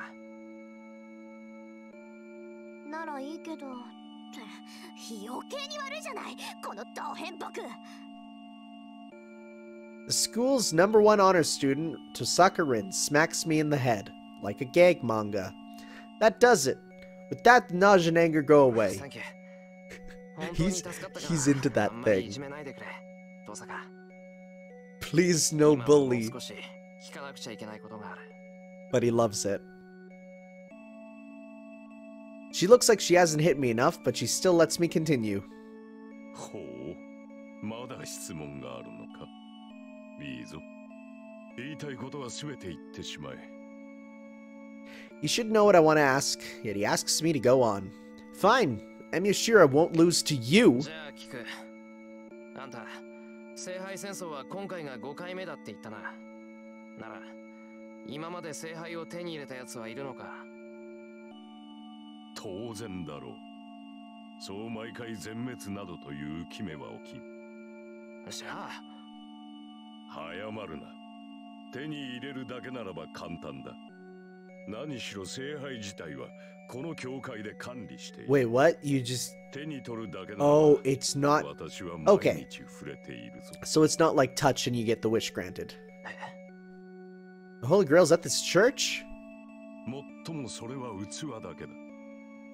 ならいいけど、余計に悪いじゃない、このド変僕。 The school's number one honor student, Tosaka Rin, smacks me in the head, like a gag manga. That does it. With that, the nausea and anger go away. He's into that thing. Please no bully. But he loves it. She looks like she hasn't hit me enough, but she still lets me continue. ほう、まだ質問があるのか。いいぞ。言いたいことは全て言ってしまえ。You should know what I want to ask, yet he asks me to go on. Fine, I'm sure I won't lose to you. じゃあ聞く。あんた、聖杯戦争は今回が5回目だって言ったな。なら、今まで聖杯を手に入れた奴はいるのか。当然だろう。そう毎回全滅などという決めは起きん。じゃあ早まるな。手に入れるだけならば簡単だ。何しろ聖杯自体はこの教会で管理している。Wait, what? You just... 手に取るだけならば Oh, it's not... 私は Okay. 毎日触れているぞ。So it's not like touch and you get the wish granted. The Holy Grail's at this church? もっともそれは器だけだ。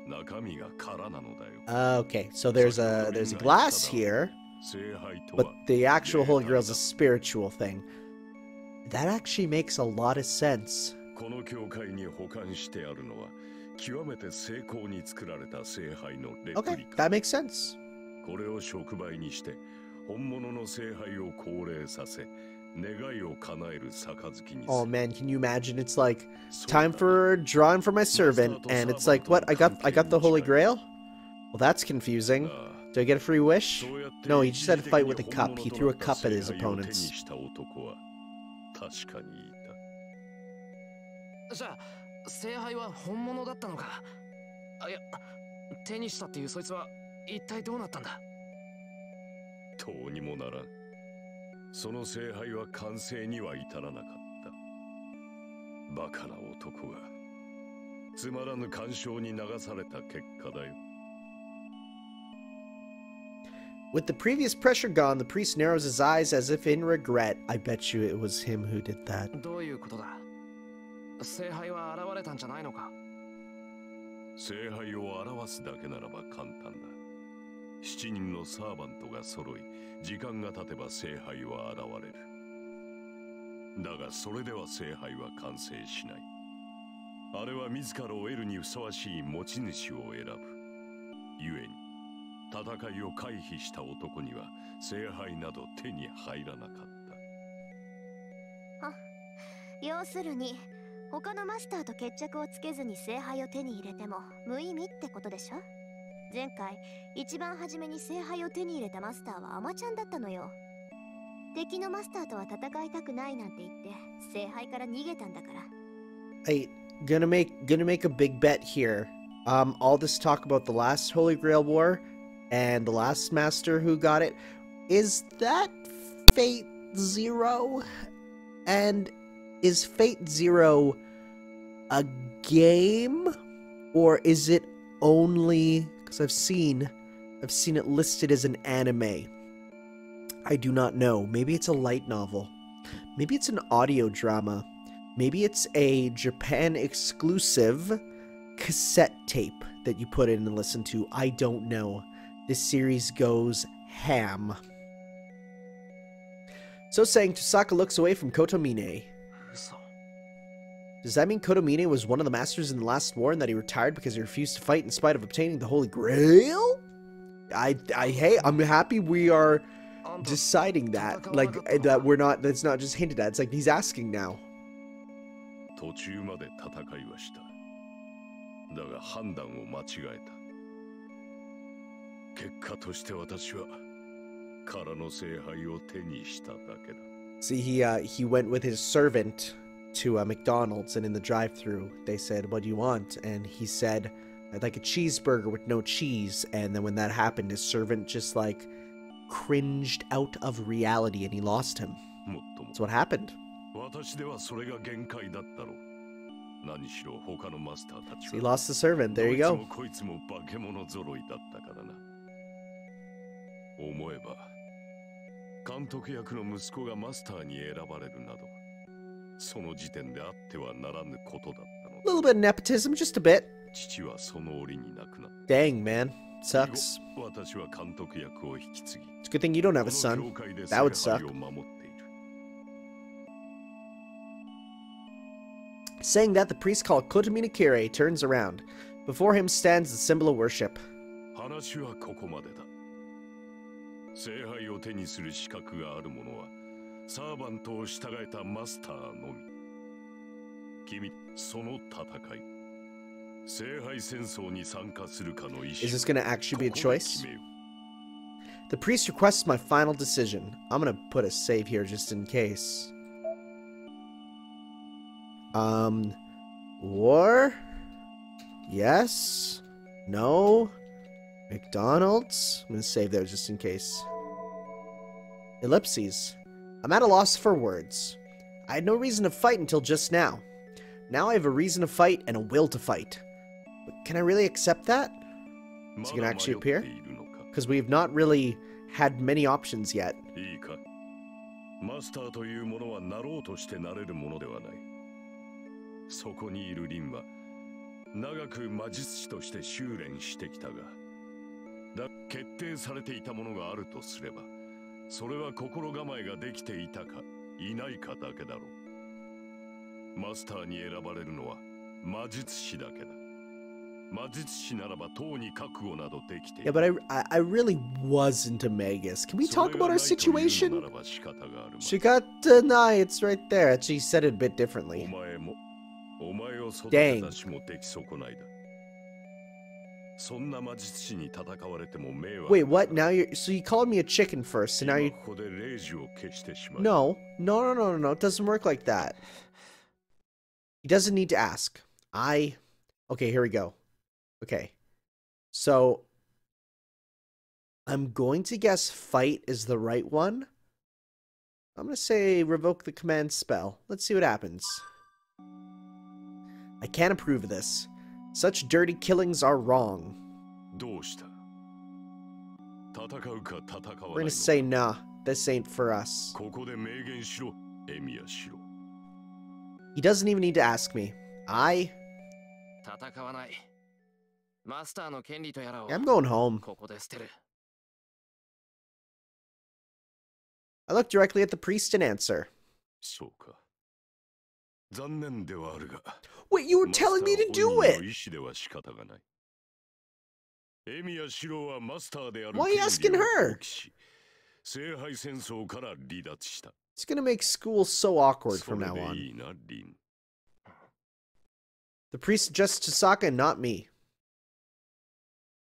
中身が空なのだよ。Okay, so there's a glass here, but the actual Holy Grail is a spiritual thing. That actually makes a lot of sense. この教会に保管してあるのは極めて精巧に作られた聖杯のレプ Okay, リカ。 that makes sense. これを触媒にして本物の聖杯を降霊させ願いを叶える杯にする。 Oh man, can you imagine? It's like time for drawing for my servant, and it's like, what? I got the Holy Grail? Well, that's confusing. Do I get a free wish? No, he just had to fight with a cup. He threw a cup at his opponents. 確かにいた。じゃあ聖杯は本物だったのか。あ、いや、手にしたっていうそいつは一体どうなったんだ。どうにもならん。その聖杯は完成には至らなかった。バカな男がつまらぬ干渉に流された結果だよ。With the previous pressure gone, the priest narrows his eyes as if in regret. I bet you it was him who did that. どういうことだ。聖杯は現れたんじゃないのか。聖杯を表すだけならば簡単だ。7人のサーバントが揃い、時間が経てば聖杯は現れる。だがそれでは聖杯は完成しない。あれは自らを得るにふさわしい持ち主を選ぶ。故に戦いを回避した男には聖杯など手に入らなかった。要するに他のマスターと決着をつけずに聖杯を手に入れても無意味ってことでしょ。前回一番初めに聖杯を手に入れたマスターはアマちゃんだったのよ。敵のマスターとは戦いたくないなんて言って聖杯から逃げたんだから。Hey, gonna make a big bet here. All this talk about the last Holy Grail War and the last master who got it, is that Fate Zero? And is Fate Zero a game, or is it only, because I've seen it listed as an anime. I do not know. Maybe it's a light novel. Maybe it's an audio drama. Maybe it's a Japan exclusive cassette tape that you put in and listen to. I don't know. This series goes ham. So saying, Tosaka looks away from Kotomine. Does that mean Kotomine was one of the masters in the last war and that he retired because he refused to fight in spite of obtaining the Holy Grail? Hey, I'm happy we are deciding that. Like, that we're not, that's not just hinted at. It's like he's asking now. 途中まで戦いはした。だが判断を間違えた。結果として私は空の聖杯を手にしただけだ。See, he went with his servant to McDonald's, and in the drive-thru, they said, "What do you want?" And he said, "I'd like a cheeseburger with no cheese." And then when that happened, his servant just like cringed out of reality, and he lost him. もっとも That's what happened. 私ではそれが限界だったろう。何しろ他のマスターたち So he は lost the servant. There you ど go. いつもこいつも化け物揃いだったからな。思えば監督役の息子がマスターに選ばれるなど、その時点であってはならぬことだったの A little bit of nepotism, just a bit. 父はその折に亡くなった。 Dang, man. Sucks. 以後私は監督役を引き継ぎ、 It's a good thing you don't have a この son. 教会で That would 聖 suck. 杯を守っている。 Saying that, the priest called Kotominakure turns around. Before him stands the symbol of worship. 話はここまでだ。聖杯を手にする資格がある者はサーバントを従えたマスターのみ。君、その戦い、聖杯戦争に参加するかの意思。 Is this going to actually be a ここで choice? 決めよう。 The priest requests my final decision. I'm going to put a save here just in case. War? Yes? No? McDonald's? I'm going to save there just in case. Ellipses. I'm at a loss for words. I had no reason to fight until just now. Now I have a reason to fight and a will to fight. But can I really accept that? Is it going to actually appear? まだ迷っているのか。 Because we've not really had many options yet. いいか。マスターというものはなろうとしてなれるものではない。そこにいるリンは長く魔術師として修練してきたが、決定されていたものがあるとすれば、それは心構えができていたかいないかだけだろう。マスターに選ばれるのは魔術師だけだ。魔術師ならばとうに覚悟などできている。 Yeah, but I really wasn't a magus. Can we talk about our situation? それがないというのならば仕方があるまい。 She got nah, it's right there. Actually, said it a bit お differently. 前も、お前を育てたしも出来損ないだ。そんな魔術師に戦われても迷惑。 Wait, what? Now you're so you called me a chicken first, and now 今 you ここでレイジを消してしまう。 no, no, no, no, no, no. It doesn't work like that. He doesn't need to ask. Okay, here we go. Okay, so I'm going to guess fight is the right one. I'm gonna say revoke the command spell. Let's see what happens. I can't approve of this. Such dirty killings are wrong. どうした？戦うか戦わないのか。 We're gonna say nah, this ain't for us. ここで明言しろ、エミヤしろ。 He doesn't even need to ask me. 戦わない。マスターの権利とやらを I'm going home. ここで捨てる。 I look directly at the priest and answer. そうか。残念ではあるが。 Wait, you were telling me to do マスター本人の it! 意思では仕方がない。エミヤシロはマスターである Why are you asking 権利を her? 放棄し、聖杯戦争から離脱した。 It's gonna make school so awkward そ from れ now で on. いいな、リン。 The priest suggests Chisaka and not me.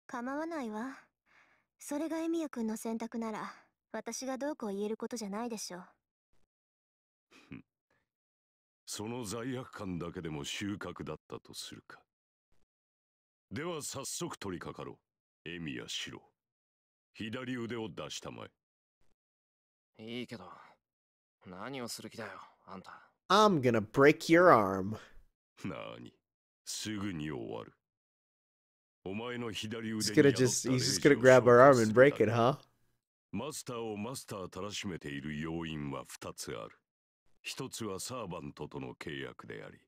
構わないわ。それがエミヤ君の選択なら、私がどうこう言えることじゃないでしょう。その罪悪感だけでも収穫だったとするか。では早速取り掛かろう。エミヤシロ。左腕を出したまえ。いいけど、何をする気だよ、あんた。I'm gonna break your arm. なーに、すぐに終わる。お前の左腕 He's に gonna 宿った just, 霊 he's just 視を gonna grab her 消 arm 化 and する break だ it, け。 huh? マスターをマスターたらしめている要因は2つある。一つはサーバントとの契約であり、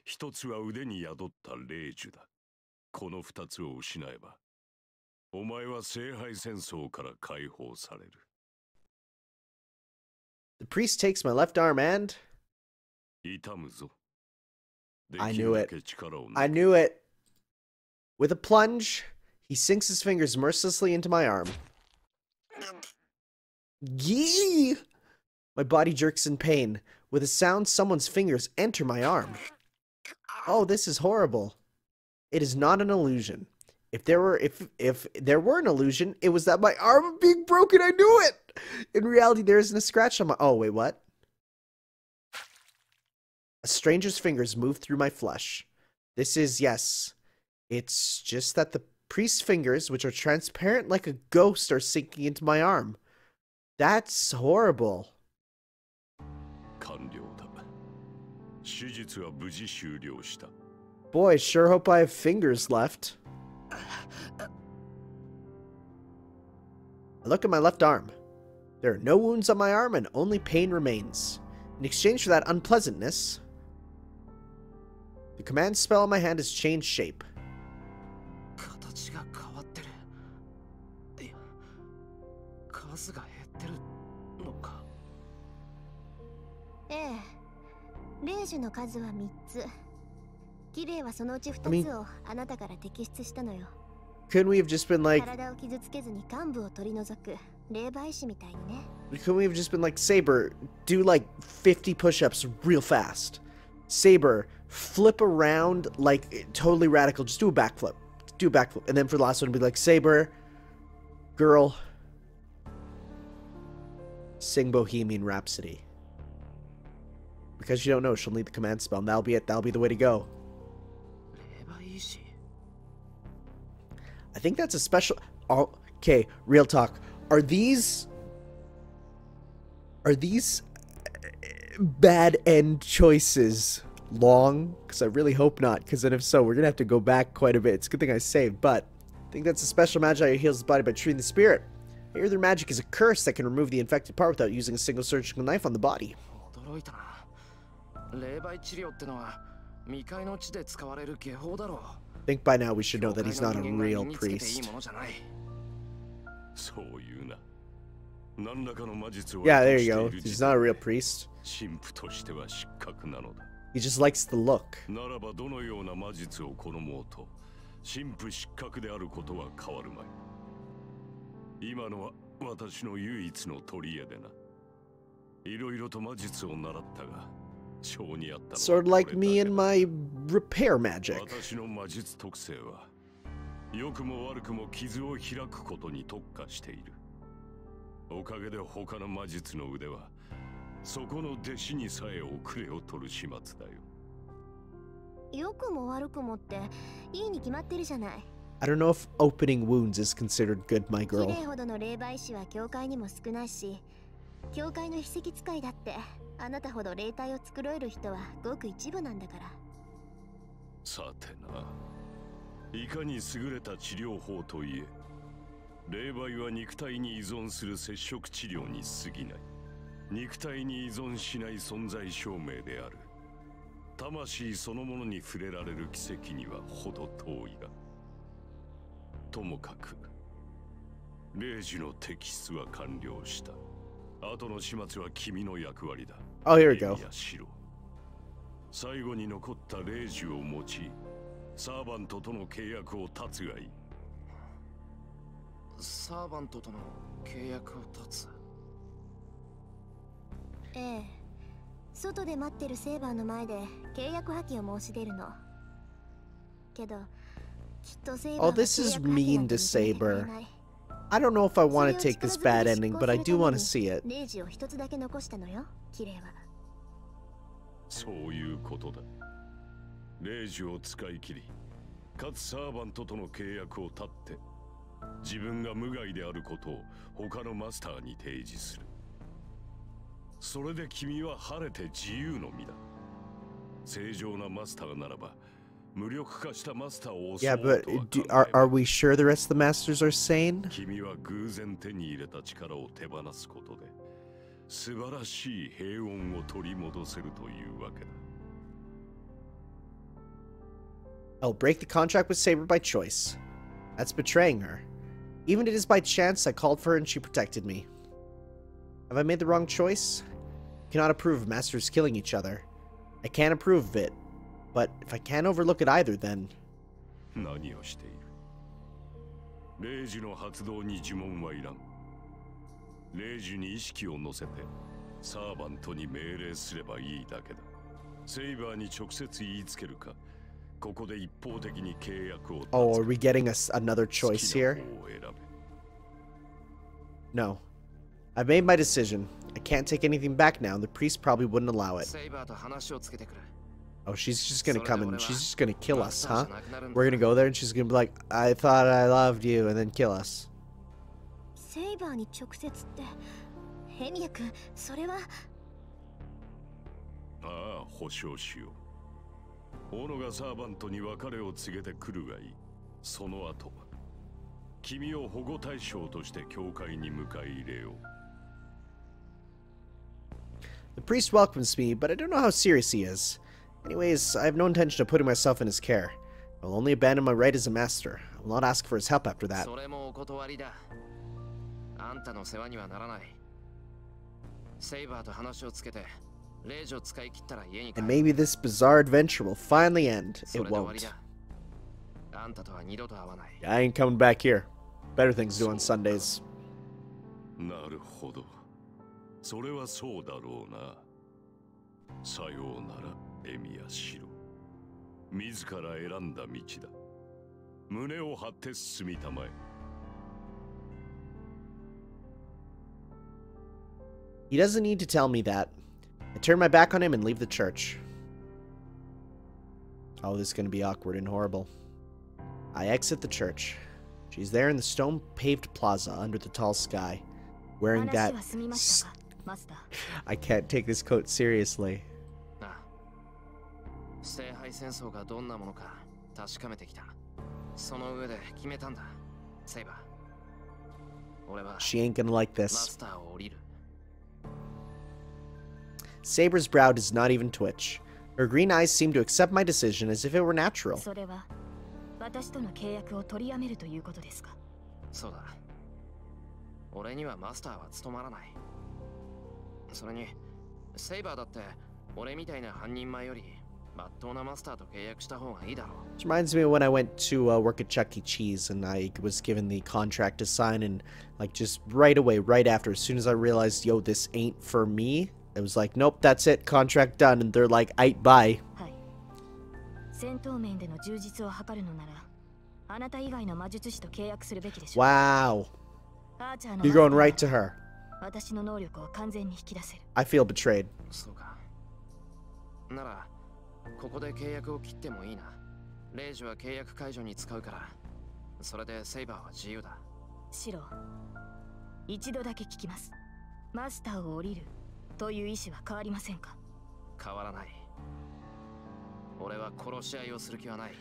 一つは腕に宿った霊樹だ。この2つを失えば、お前は聖杯戦争から解放される。The priest takes my left arm and... 痛むぞ。 I でき knew るだ it. け力を抜け。 I knew it. With a plunge, he sinks his fingers mercilessly into my arm. Gee! My body jerks in pain. With a sound, someone's fingers enter my arm. Oh, this is horrible. It is not an illusion. If there were an illusion, it was that my arm was being broken. I knew it. In reality, there isn't a scratch on my... Oh, wait, what? A stranger's fingers move through my flesh. This is, yes. It's just that the priest's fingers, which are transparent like a ghost, are sinking into my arm. That's horrible. 完了だ。手術は無事終了した。Boy, I sure hope I have fingers left. I look at my left arm. There are no wounds on my arm and only pain remains. In exchange for that unpleasantness, the command spell on my hand has changed shape. 形が変わってる。いや、数が減ってるのか。ええ、霊樹の数は3つ。綺麗はそのうち2つをあなたから摘出したのよ。Couldn't we have just been like... 体を傷つけずに幹部を取り除く霊媒師みたいにね。Couldn't we have just been like, Saber, do like 50 push-ups real fast. Saber, flip around like totally radical. Just do a backflip. Do a backflip. And then for the last one, be like, Saber, girl, sing Bohemian Rhapsody. Because you don't know, she'll need the command spell, and that'll be it. That'll be the way to go. 霊媒師。I think that's a special... Oh, okay, real talk. Are these bad end choices long? Because I really hope not, because then if so, we're going to have to go back quite a bit. It's a good thing I saved, but I think that's a special magi who heals the body by treating the spirit. I hear their magic is a curse that can remove the infected part without using a single surgical knife on the body. 驚いたな。霊媒治療ってのは未開の地で使われる技法だろう。 I think by now we should know that he's not a real priest. Yeah, there you go. He's not a real priest. He just likes the look. ならばどのような魔術を好もうと、神父失格であることは変わるまい。今のは私の唯一の取り柄でな。いろいろと魔術を習ったが、性に合ったのは Sort of like me and my repair magic. 私の魔術特性は、良くも悪くも傷を開くことに特化している。おかげで他の魔術の腕は、そこの弟子にさえ遅れを取る始末だよ。良くも悪くもっていいに決まってるじゃない。I don't know if opening wounds is considered good, my 綺 girl. 麗ほどの霊媒師は教会にも少ないし、教会の筆跡使いだってあなたほど霊体を作れる人はごく一部なんだから。さてな、いかに優れた治療法といえ、霊媒は肉体に依存する接触治療に過ぎない。肉体に依存しない存在証明である。魂そのものに触れられる奇跡にはほど遠いが。ともかく、霊樹の摘出は完了した。後の始末は君の役割だ。Oh, here we go. 最後に残った霊樹を用い、サーバントとの契約を断つがいい。サーバントとの契約を断つ。ええ、外で待ってるセーバーの前で契約破棄を申し出るの。けど、きっとセーバー Oh, が this 契 is 約破棄な mean んて to 認めてくれ Saber. ない。I don't know if I そ want れ to を take this 力ずく bad で ending, 執 but I 行 do す want る to ために see it. 霊樹を一つだけ残したのよ、綺麗は。そういうことだ。霊樹を使い切り、かつサーバントとの契約を断って、自分が無害であることを他のマスターに提示する。それで君は晴れて自由の身だ。正常なマスターならば、無力化したマスターを襲 Yeah, おう but とは考 are え we sure the rest of the masters are sane? 君は偶然手に入れた力を手放すことで、素晴らしい平穏を取り戻せるというわけだ。I'll break the contract with Saber by choice. That's betraying her. Even if it is by chance, I called for her and she protected me. Have I made the wrong choice? I cannot approve of masters killing each other. I can't approve of it. But if I can't overlook it either, then... 何をしている？霊樹の発動に呪文はいらん。霊樹に意識を乗せて、サーバントに命令すればいいだけだ。セイバーに直接言いつけるか、ここで一方的に契約を断つか。Oh, are we getting another choice here? 好きな方を選べ。 No. I've made my decision. I can't take anything back now, and the priest probably wouldn't allow it. セイバーと話をつけてくる。 Oh, she's just gonna come and she's just gonna kill us, マ huh? スターじゃなくなるんだ。 We're gonna go there and she's gonna be like, I thought I loved you, and then kill us. セイバーに直接ってヘミヤ君、それは。ああ、保証しよう。オノがサーバントに別れを告げてくるがいい。その後、君を保護対象として教会に迎え入れよう。 The priest welcomes me, but I don't know how serious he is. Anyways, I have no intention of putting myself in his care. I will only abandon my right as a master. I will not ask for his help after that. それもお断りだ。あんたの世話にはならない。セイバーと話をつけて、レイジを使い切ったら家に帰 And る。 maybe this bizarre adventure will finally end. そ It れで終わり won't. だ。あんたとは二度と会わない。 I ain't coming back here. Better things to do on Sundays. なるほど。それはそうだろうな。さようなら、エミヤシロ。自ら選んだ道だ。胸を張って進みたまえ。He doesn't need to tell me that. I turn my back on him and leave the church. Oh, this is going to be awkward and horrible. I exit the church. She's there in the stone-paved plaza under the tall sky, wearing that... 話は済みましたか、マスター。 I can't take this coat seriously. ああ、聖杯戦争がどんなものか確かめてきた。その上で決めたんだ。セイバー。俺は She ain't gonna like マ this. スターを降りる。 Saber's brow does not even twitch. Her green eyes seem to accept my decision as if it were natural. それは私との契約を取りやめるということですか。そうだ。俺にはマスターは務まらない。それに、セイバーだって俺みたいな半人前よりまっとうなマスターと契約した方がいいだろう。 Which reminds me of when I went to work at Chuck E. Cheese and I was given the contract to sign, and like just right away, right after, as soon as I realized, yo, this ain't for me, it was like, nope, that's it, contract done, and they're like, aight, bye. はい。戦闘面での充実を図るのなら、あなた以外の魔術師と契約するべきでしょう。 Wow. アーチャーの You're going right to her. 私の能力を完全に引き出せる。I feel betrayed. そうか。なら、ここで契約を切ってもいいな。レイジは契約解除に使うから、それでセイバーは自由だ。シロ、一度だけ聞きます。マスターを降りるという意思は変わりませんか。変わらない。俺は殺し合いをする気はない。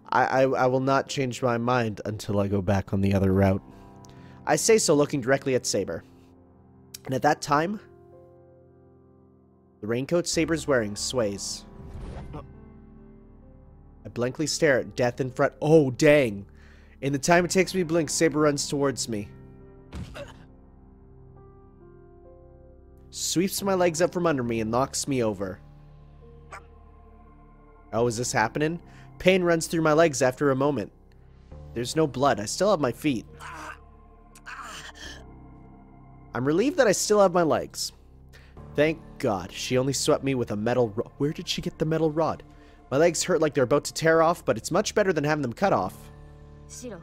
I will not change my mind until I go back on the other route. I say so, looking directly at Saber. And at that time, the raincoat Saber's wearing sways. I blankly stare at death in front. Oh, dang. In the time it takes me to blink, Saber runs towards me. Sweeps my legs up from under me and knocks me over. Oh, is this happening? Pain runs through my legs after a moment. There's no blood. I still have my feet. I'm relieved that I still have my legs. Thank God. She only swept me with a metal rod. Where did she get the metal rod? My legs hurt like they're about to tear off, but it's much better than having them cut off. シロ、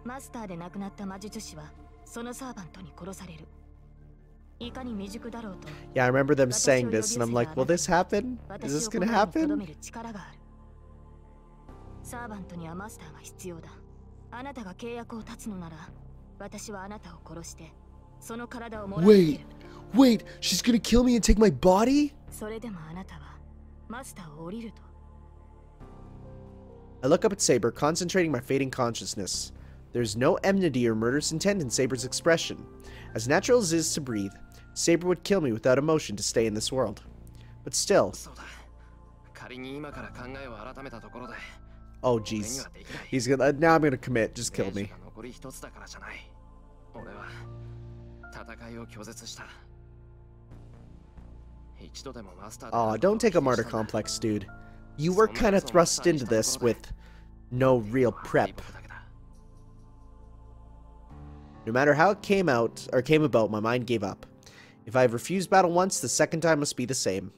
マスターで亡くなった魔術師はそのサーバントに殺される。いかに未熟だろうと。 Yeah, I remember them saying this, and I'm like, will this happen? Is this gonna 私をこの世に留 happen? める力がある。サーバントにはマスターが必要だ。あなたが契約を断つのなら、私はあなたを殺して、その体をもらい受ける。 Wait, she's gonna kill me and take my body? それでもあなたはマスターを降りると。 I look up at Saber, concentrating my fading consciousness. There's no enmity or murderous intent in Saber's expression. As natural as it is to breathe, Saber would kill me without emotion to stay in this world. But still... そうだ。仮に今から考えを改めたところで。 Oh, jeez. He's gonna... Now I'm gonna commit. Just kill me. 残り一つだからじゃない。俺は戦いを拒絶した。一度でもマスターで Aw, don't take a martyr complex, dude. You were kind of thrust into this with no real prep. No matter how it came about, my mind gave up. If I have refused battle once, the second time must be the same.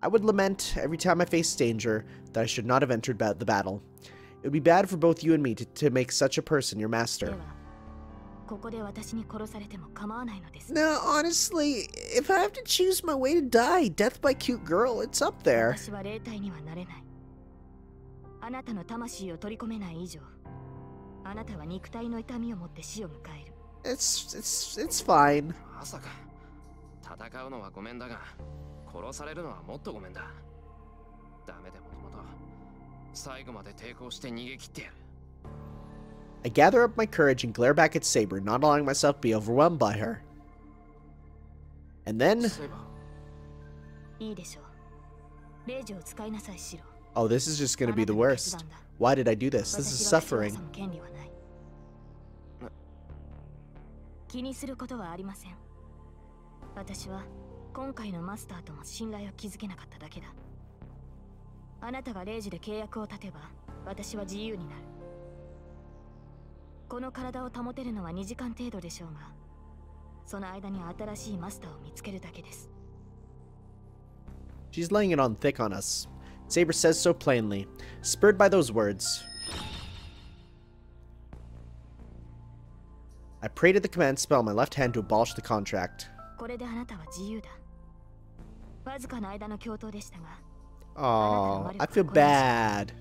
I would lament, every time I faced danger, that I should not have entered the battle. It would be bad for both you and me to make such a person your で master. は、ここで私に殺されても構わないのです。 No, honestly, if I have to choose my way to die, death by cute girl, it's up there. 私は霊体にはなれない。あなたの魂を取り込めない以上、あなたは肉体の痛みを持って死を迎える。It's fine. まさか戦うのはごめんだが、殺されるのはもっとごめんだ。ダメでもともと最後まで抵抗して逃げ切ってやる。I gather up my courage and glare back at Saber, not allowing myself to be overwhelmed by her. And then... いいでしょう。霊樹を使いなさい、シロ。 Oh, this is just gonna be the worst. Why did I do this? This is suffering. 気にすることはありません。私は今回のマスターとも信頼を築けなかっただけだ。あなたが霊樹で契約を立てば、私は自由になる。この体を保てるのは2時間程度でしょうが、その間に新しいマスターを見つけるだけです。 She's laying it on thick on us. Saber says so plainly, spurred by those words. I prayed at the command spell on my left hand to abolish the contract. これであなたは自由だ。わずかな間の共闘でしたが。 Oh, I feel bad.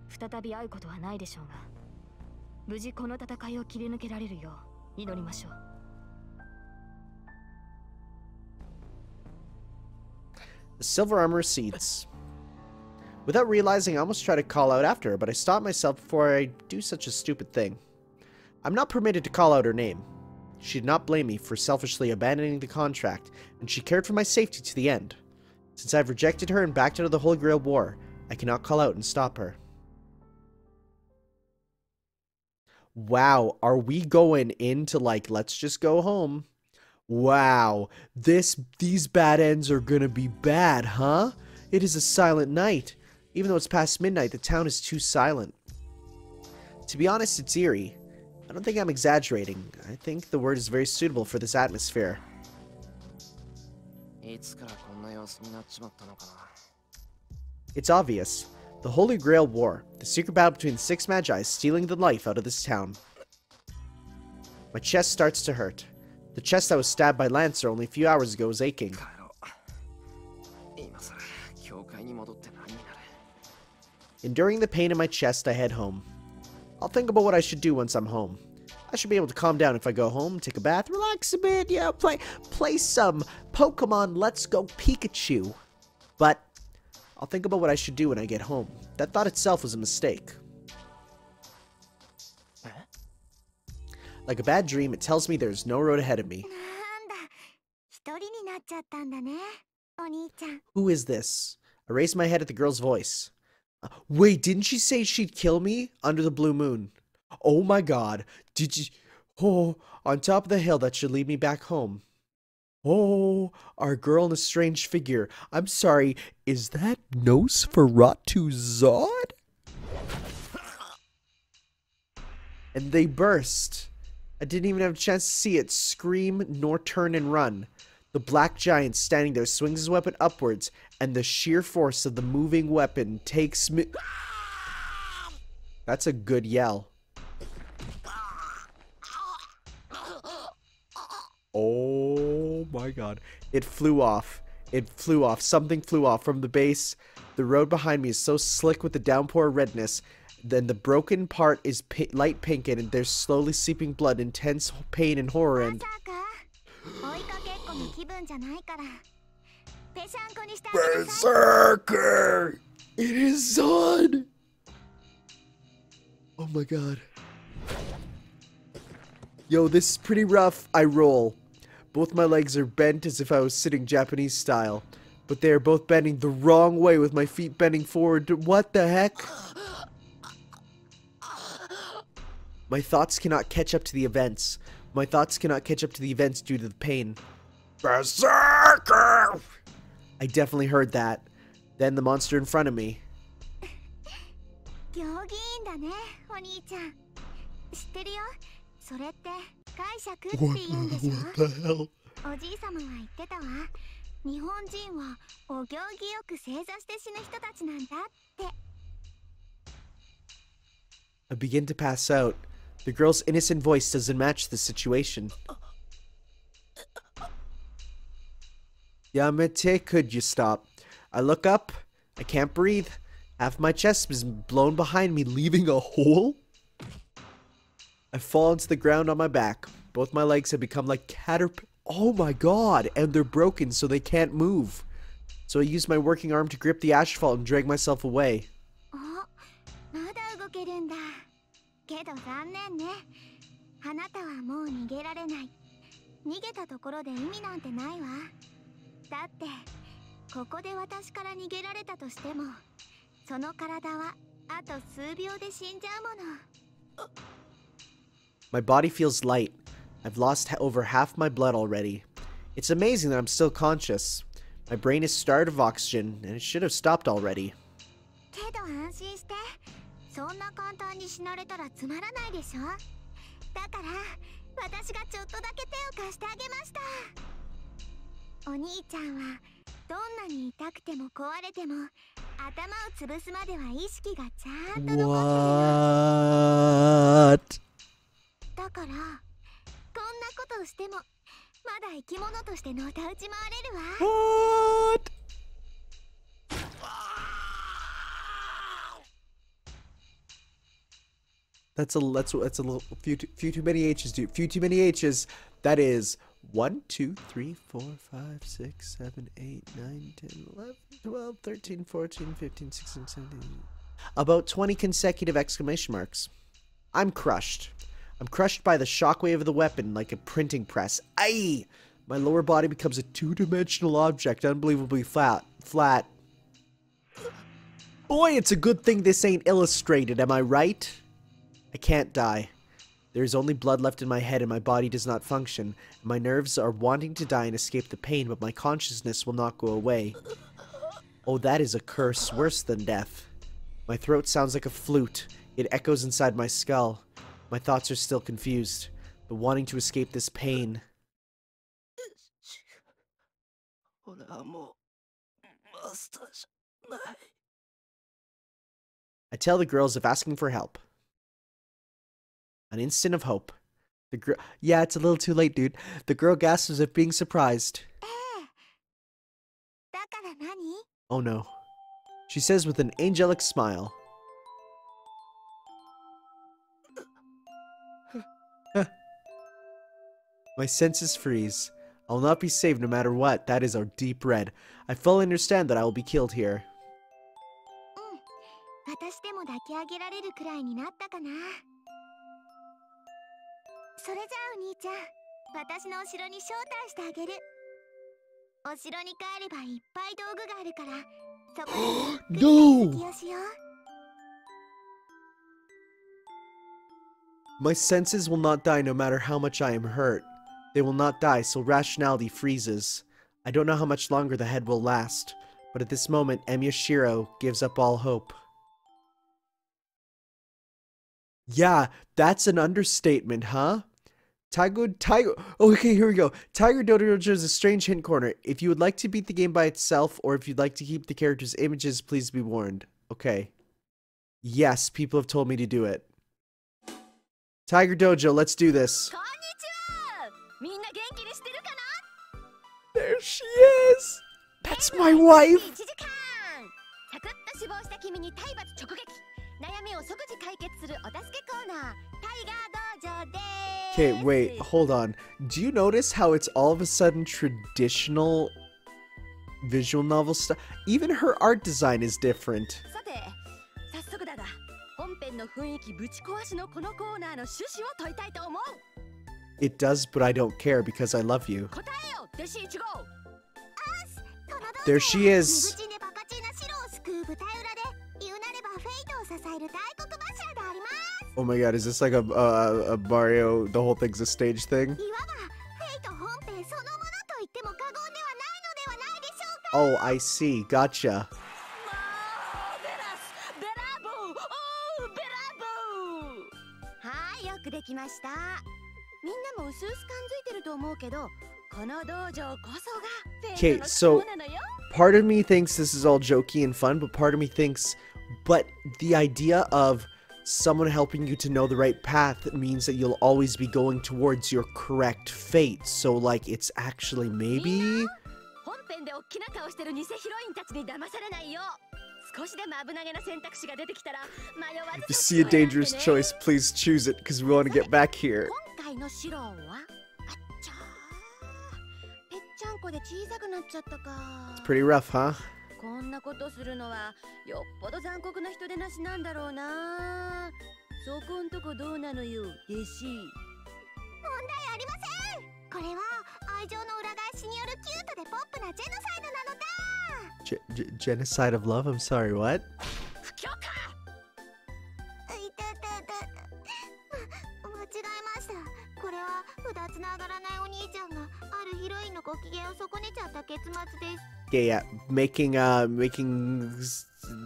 再び会うことはないでしょうが、無事この戦いを切り抜けられるよう祈りましょう。 The silver armor recedes. Without realizing, I almost tried to call out after her, but I stopped myself before I do such a stupid thing. I'm not permitted to call out her name. She did not blame me for selfishly abandoning the contract, and she cared for my safety to the end. Since I've rejected her and backed out of the Holy Grail War, I cannot call out and stop her. Wow, are we going into like, let's just go home? Wow, these bad ends are gonna be bad, huh? It is a silent night. Even though it's past midnight, the town is too silent. To be honest, it's eerie. I don't think I'm exaggerating. I think the word is very suitable for this atmosphere. It's obvious. The Holy Grail War, the secret battle between the six Magi stealing the life out of this town. My chest starts to hurt. The chest that was stabbed by Lancer only a few hours ago is aching. Enduring the pain in my chest, I head home. I'll think about what I should do once I'm home. I should be able to calm down if I go home, take a bath, relax a bit, yeah, play some Pokemon Let's Go Pikachu. But I'll think about what I should do when I get home. That thought itself was a mistake. Like a bad dream, it tells me there's no road ahead of me. Who is this? I raised my head at the girl's voice. Wait, didn't she say she'd kill me under the blue moon? Oh my god, did you... Oh, on top of the hill that should lead me back home. Oh, our girl in a strange figure. I'm sorry, is that Nosferatu Zod? And they burst. I didn't even have a chance to see it scream nor turn and run. The black giant standing there swings his weapon upwards, and the sheer force of the moving weapon takes me... That's a good yell. Oh my god. It flew off. It flew off. Something flew off from the base. The road behind me is so slick with the downpour redness. Then the broken part is light pink and there's slowly seeping blood, intense pain and horror and... Berserker! It is Zod! Oh my god. Yo, this is pretty rough. I roll. Both my legs are bent as if I was sitting Japanese style. But they are both bending the wrong way with my feet bending forward. What the heck? My thoughts cannot catch up to the events. My thoughts cannot catch up to the events due to the pain. Berserker! I definitely heard that. Then the monster in front of me. What the hell? I begin to pass out. The girl's innocent voice doesn't match the situation. Yamete, could you stop? I look up. I can't breathe. Half my chest is blown behind me, leaving a hole. I fall into the ground on my back. Both my legs have become like caterpillars. Oh my god! And they're broken, so they can't move. So I use my working arm to grip the asphalt and drag myself away. まだ動けるんだ。けど残念ね。あなたはもう逃げられない。逃げたところで意味なんてないわ。だって、ここで私から逃げられたとしても、その体はあと数秒で死んじゃうもの。My body feels light. I've lost over half my blood already. It's amazing that I'm still conscious. My brain is starved of oxygen, and it should have stopped already. けど安心して。そんな簡単に死なれたらつまらないでしょ。だから私がちょっとだけ手を貸してあげました。お兄ちゃんはどんなに痛くても壊れても頭を潰すまでは意識がちゃんと残ってるの。What? だからこんなことをしてもまだ生き物としてのたうち回れるわ。What? That's a little few too many H's, dude. Few too many H's. That is 1, 2, 3, 4, 5, 6, 7, 8, 9, 10, 11, 12, 13, 14, 15, 16, 17. About 20 consecutive exclamation marks. I'm crushed. I'm crushed by the shockwave of the weapon like a printing press. Aye! My lower body becomes a two-dimensional object, unbelievably flat. Boy, it's a good thing this ain't illustrated, am I right? I can't die. There is only blood left in my head and my body does not function. My nerves are wanting to die and escape the pain, but my consciousness will not go away. Oh, that is a curse worse than death. My throat sounds like a flute. It echoes inside my skull. My thoughts are still confused, but wanting to escape this pain. I tell the girls of asking for help. An instant of hope. The girl. Yeah, it's a little too late, dude. The girl gasps as if being surprised. Oh no. She says with an angelic smile. My senses freeze. I will not be saved no matter what. That is our deep red. I fully understand that I will be killed here. 私でも抱き上げられるくらいになったかな。それじゃあお兄ちゃん、私のお城に招待してあげる。お城に帰ればいっぱい道具があるから、そこでゆっくり続きをしよう。My senses will not die no matter how much I am hurt. They will not die, so rationality freezes. I don't know how much longer the head will last, but at this moment, Emyashiro gives up all hope. Yeah, that's an understatement, huh? Tiger. Oh, okay, here we go. Tiger Dojo is a strange hint corner. If you would like to beat the game by itself, or if you'd like to keep the characters' images, please be warned. Okay. Yes, people have told me to do it. Tiger Dojo, let's do this. There she is! That's my wife! Okay, wait, hold on. Do you notice how it's all of a sudden traditional visual novel stuff? Even her art design is different. It does, but I don't care because I love you. There she is. Oh my god, is this like a Mario, the whole thing's a stage thing? Oh, I see. Gotcha. Okay, so part of me thinks this is all jokey and fun, but part of me thinks, but the idea of someone helping you to know the right path means that you'll always be going towards your correct fate. So, like, it's actually maybe... 本編で大きな顔してる偽ヒロインたちに騙されないよう少しでも危なげな選択肢が出てきたら迷わず If you see a dangerous choice, please choose it, because we want to get back here. 今回のシローはあっちゃーぺっちゃんこで小さくなっちゃったか It's pretty rough, huh? こんなことするのはよっぽど残酷な人でなしなんだろうなそこんとこどうなのよ弟子問題ありませんこれは愛情の裏返しによるキュートでポップなジェノサイドなのだ Genocide of love? I'm sorry, what? 不許可いたたた間違えましたこれはうだつながらないお兄ちゃんがあるヒロインのご機嫌を損ねちゃった結末です Yeah, making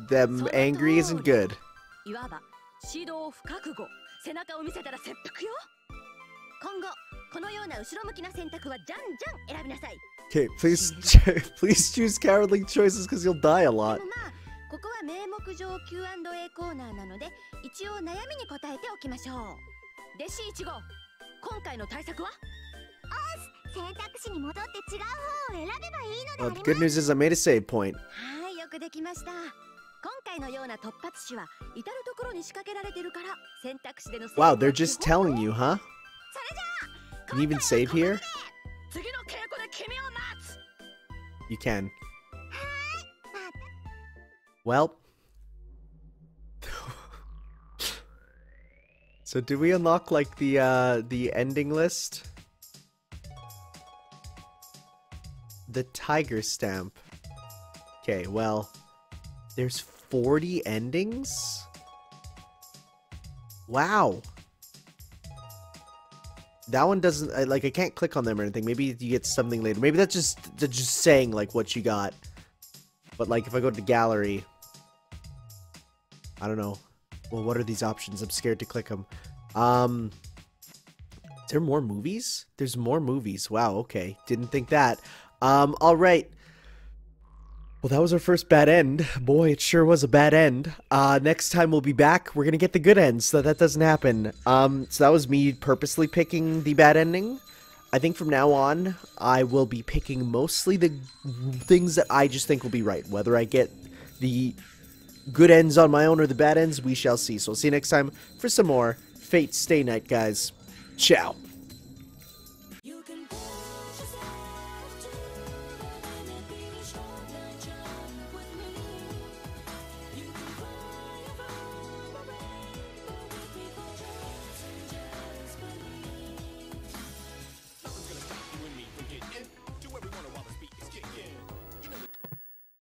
them angry isn't good. いわば指導不覚悟背中を見せたら切腹よ今後このような後ろ向きな選択はじゃんじゃん選びなさい Okay, please choose cowardly choices because you'll die a で lot. もまあここは名目上 Q&A コーナーなので一応悩みに答えておきましょう弟子1号今回の対策は選択肢に戻って違う方を選べばいいのであ Well, り the ます good news is I made a save point. はいよくできました今回のような突発詞は至るところに仕掛けられてるから選択肢での Wow, they're just telling you, huh? それじゃあ Can you even save here? 次の稽古で君を待つ You can. Well. So do we unlock like the ending list? The tiger stamp. Okay, well, there's 40 endings? Wow. That one doesn't, like, I can't click on them or anything. Maybe you get something later. Maybe that's just saying, like, what you got. But, like, if I go to gallery, I don't know. Well, what are these options? I'm scared to click them. Is there more movies? There's more movies. Wow, okay. Didn't think that. All right. Well, that was our first bad end. Boy, it sure was a bad end. Next time we'll be back. We're gonna get the good end, so that doesn't happen. So that was me purposely picking the bad ending. I think from now on, I will be picking mostly the things that I just think will be right. Whether I get the good ends on my own or the bad ends, we shall see. So we'll see you next time for some more Fate Stay Night, guys. Ciao.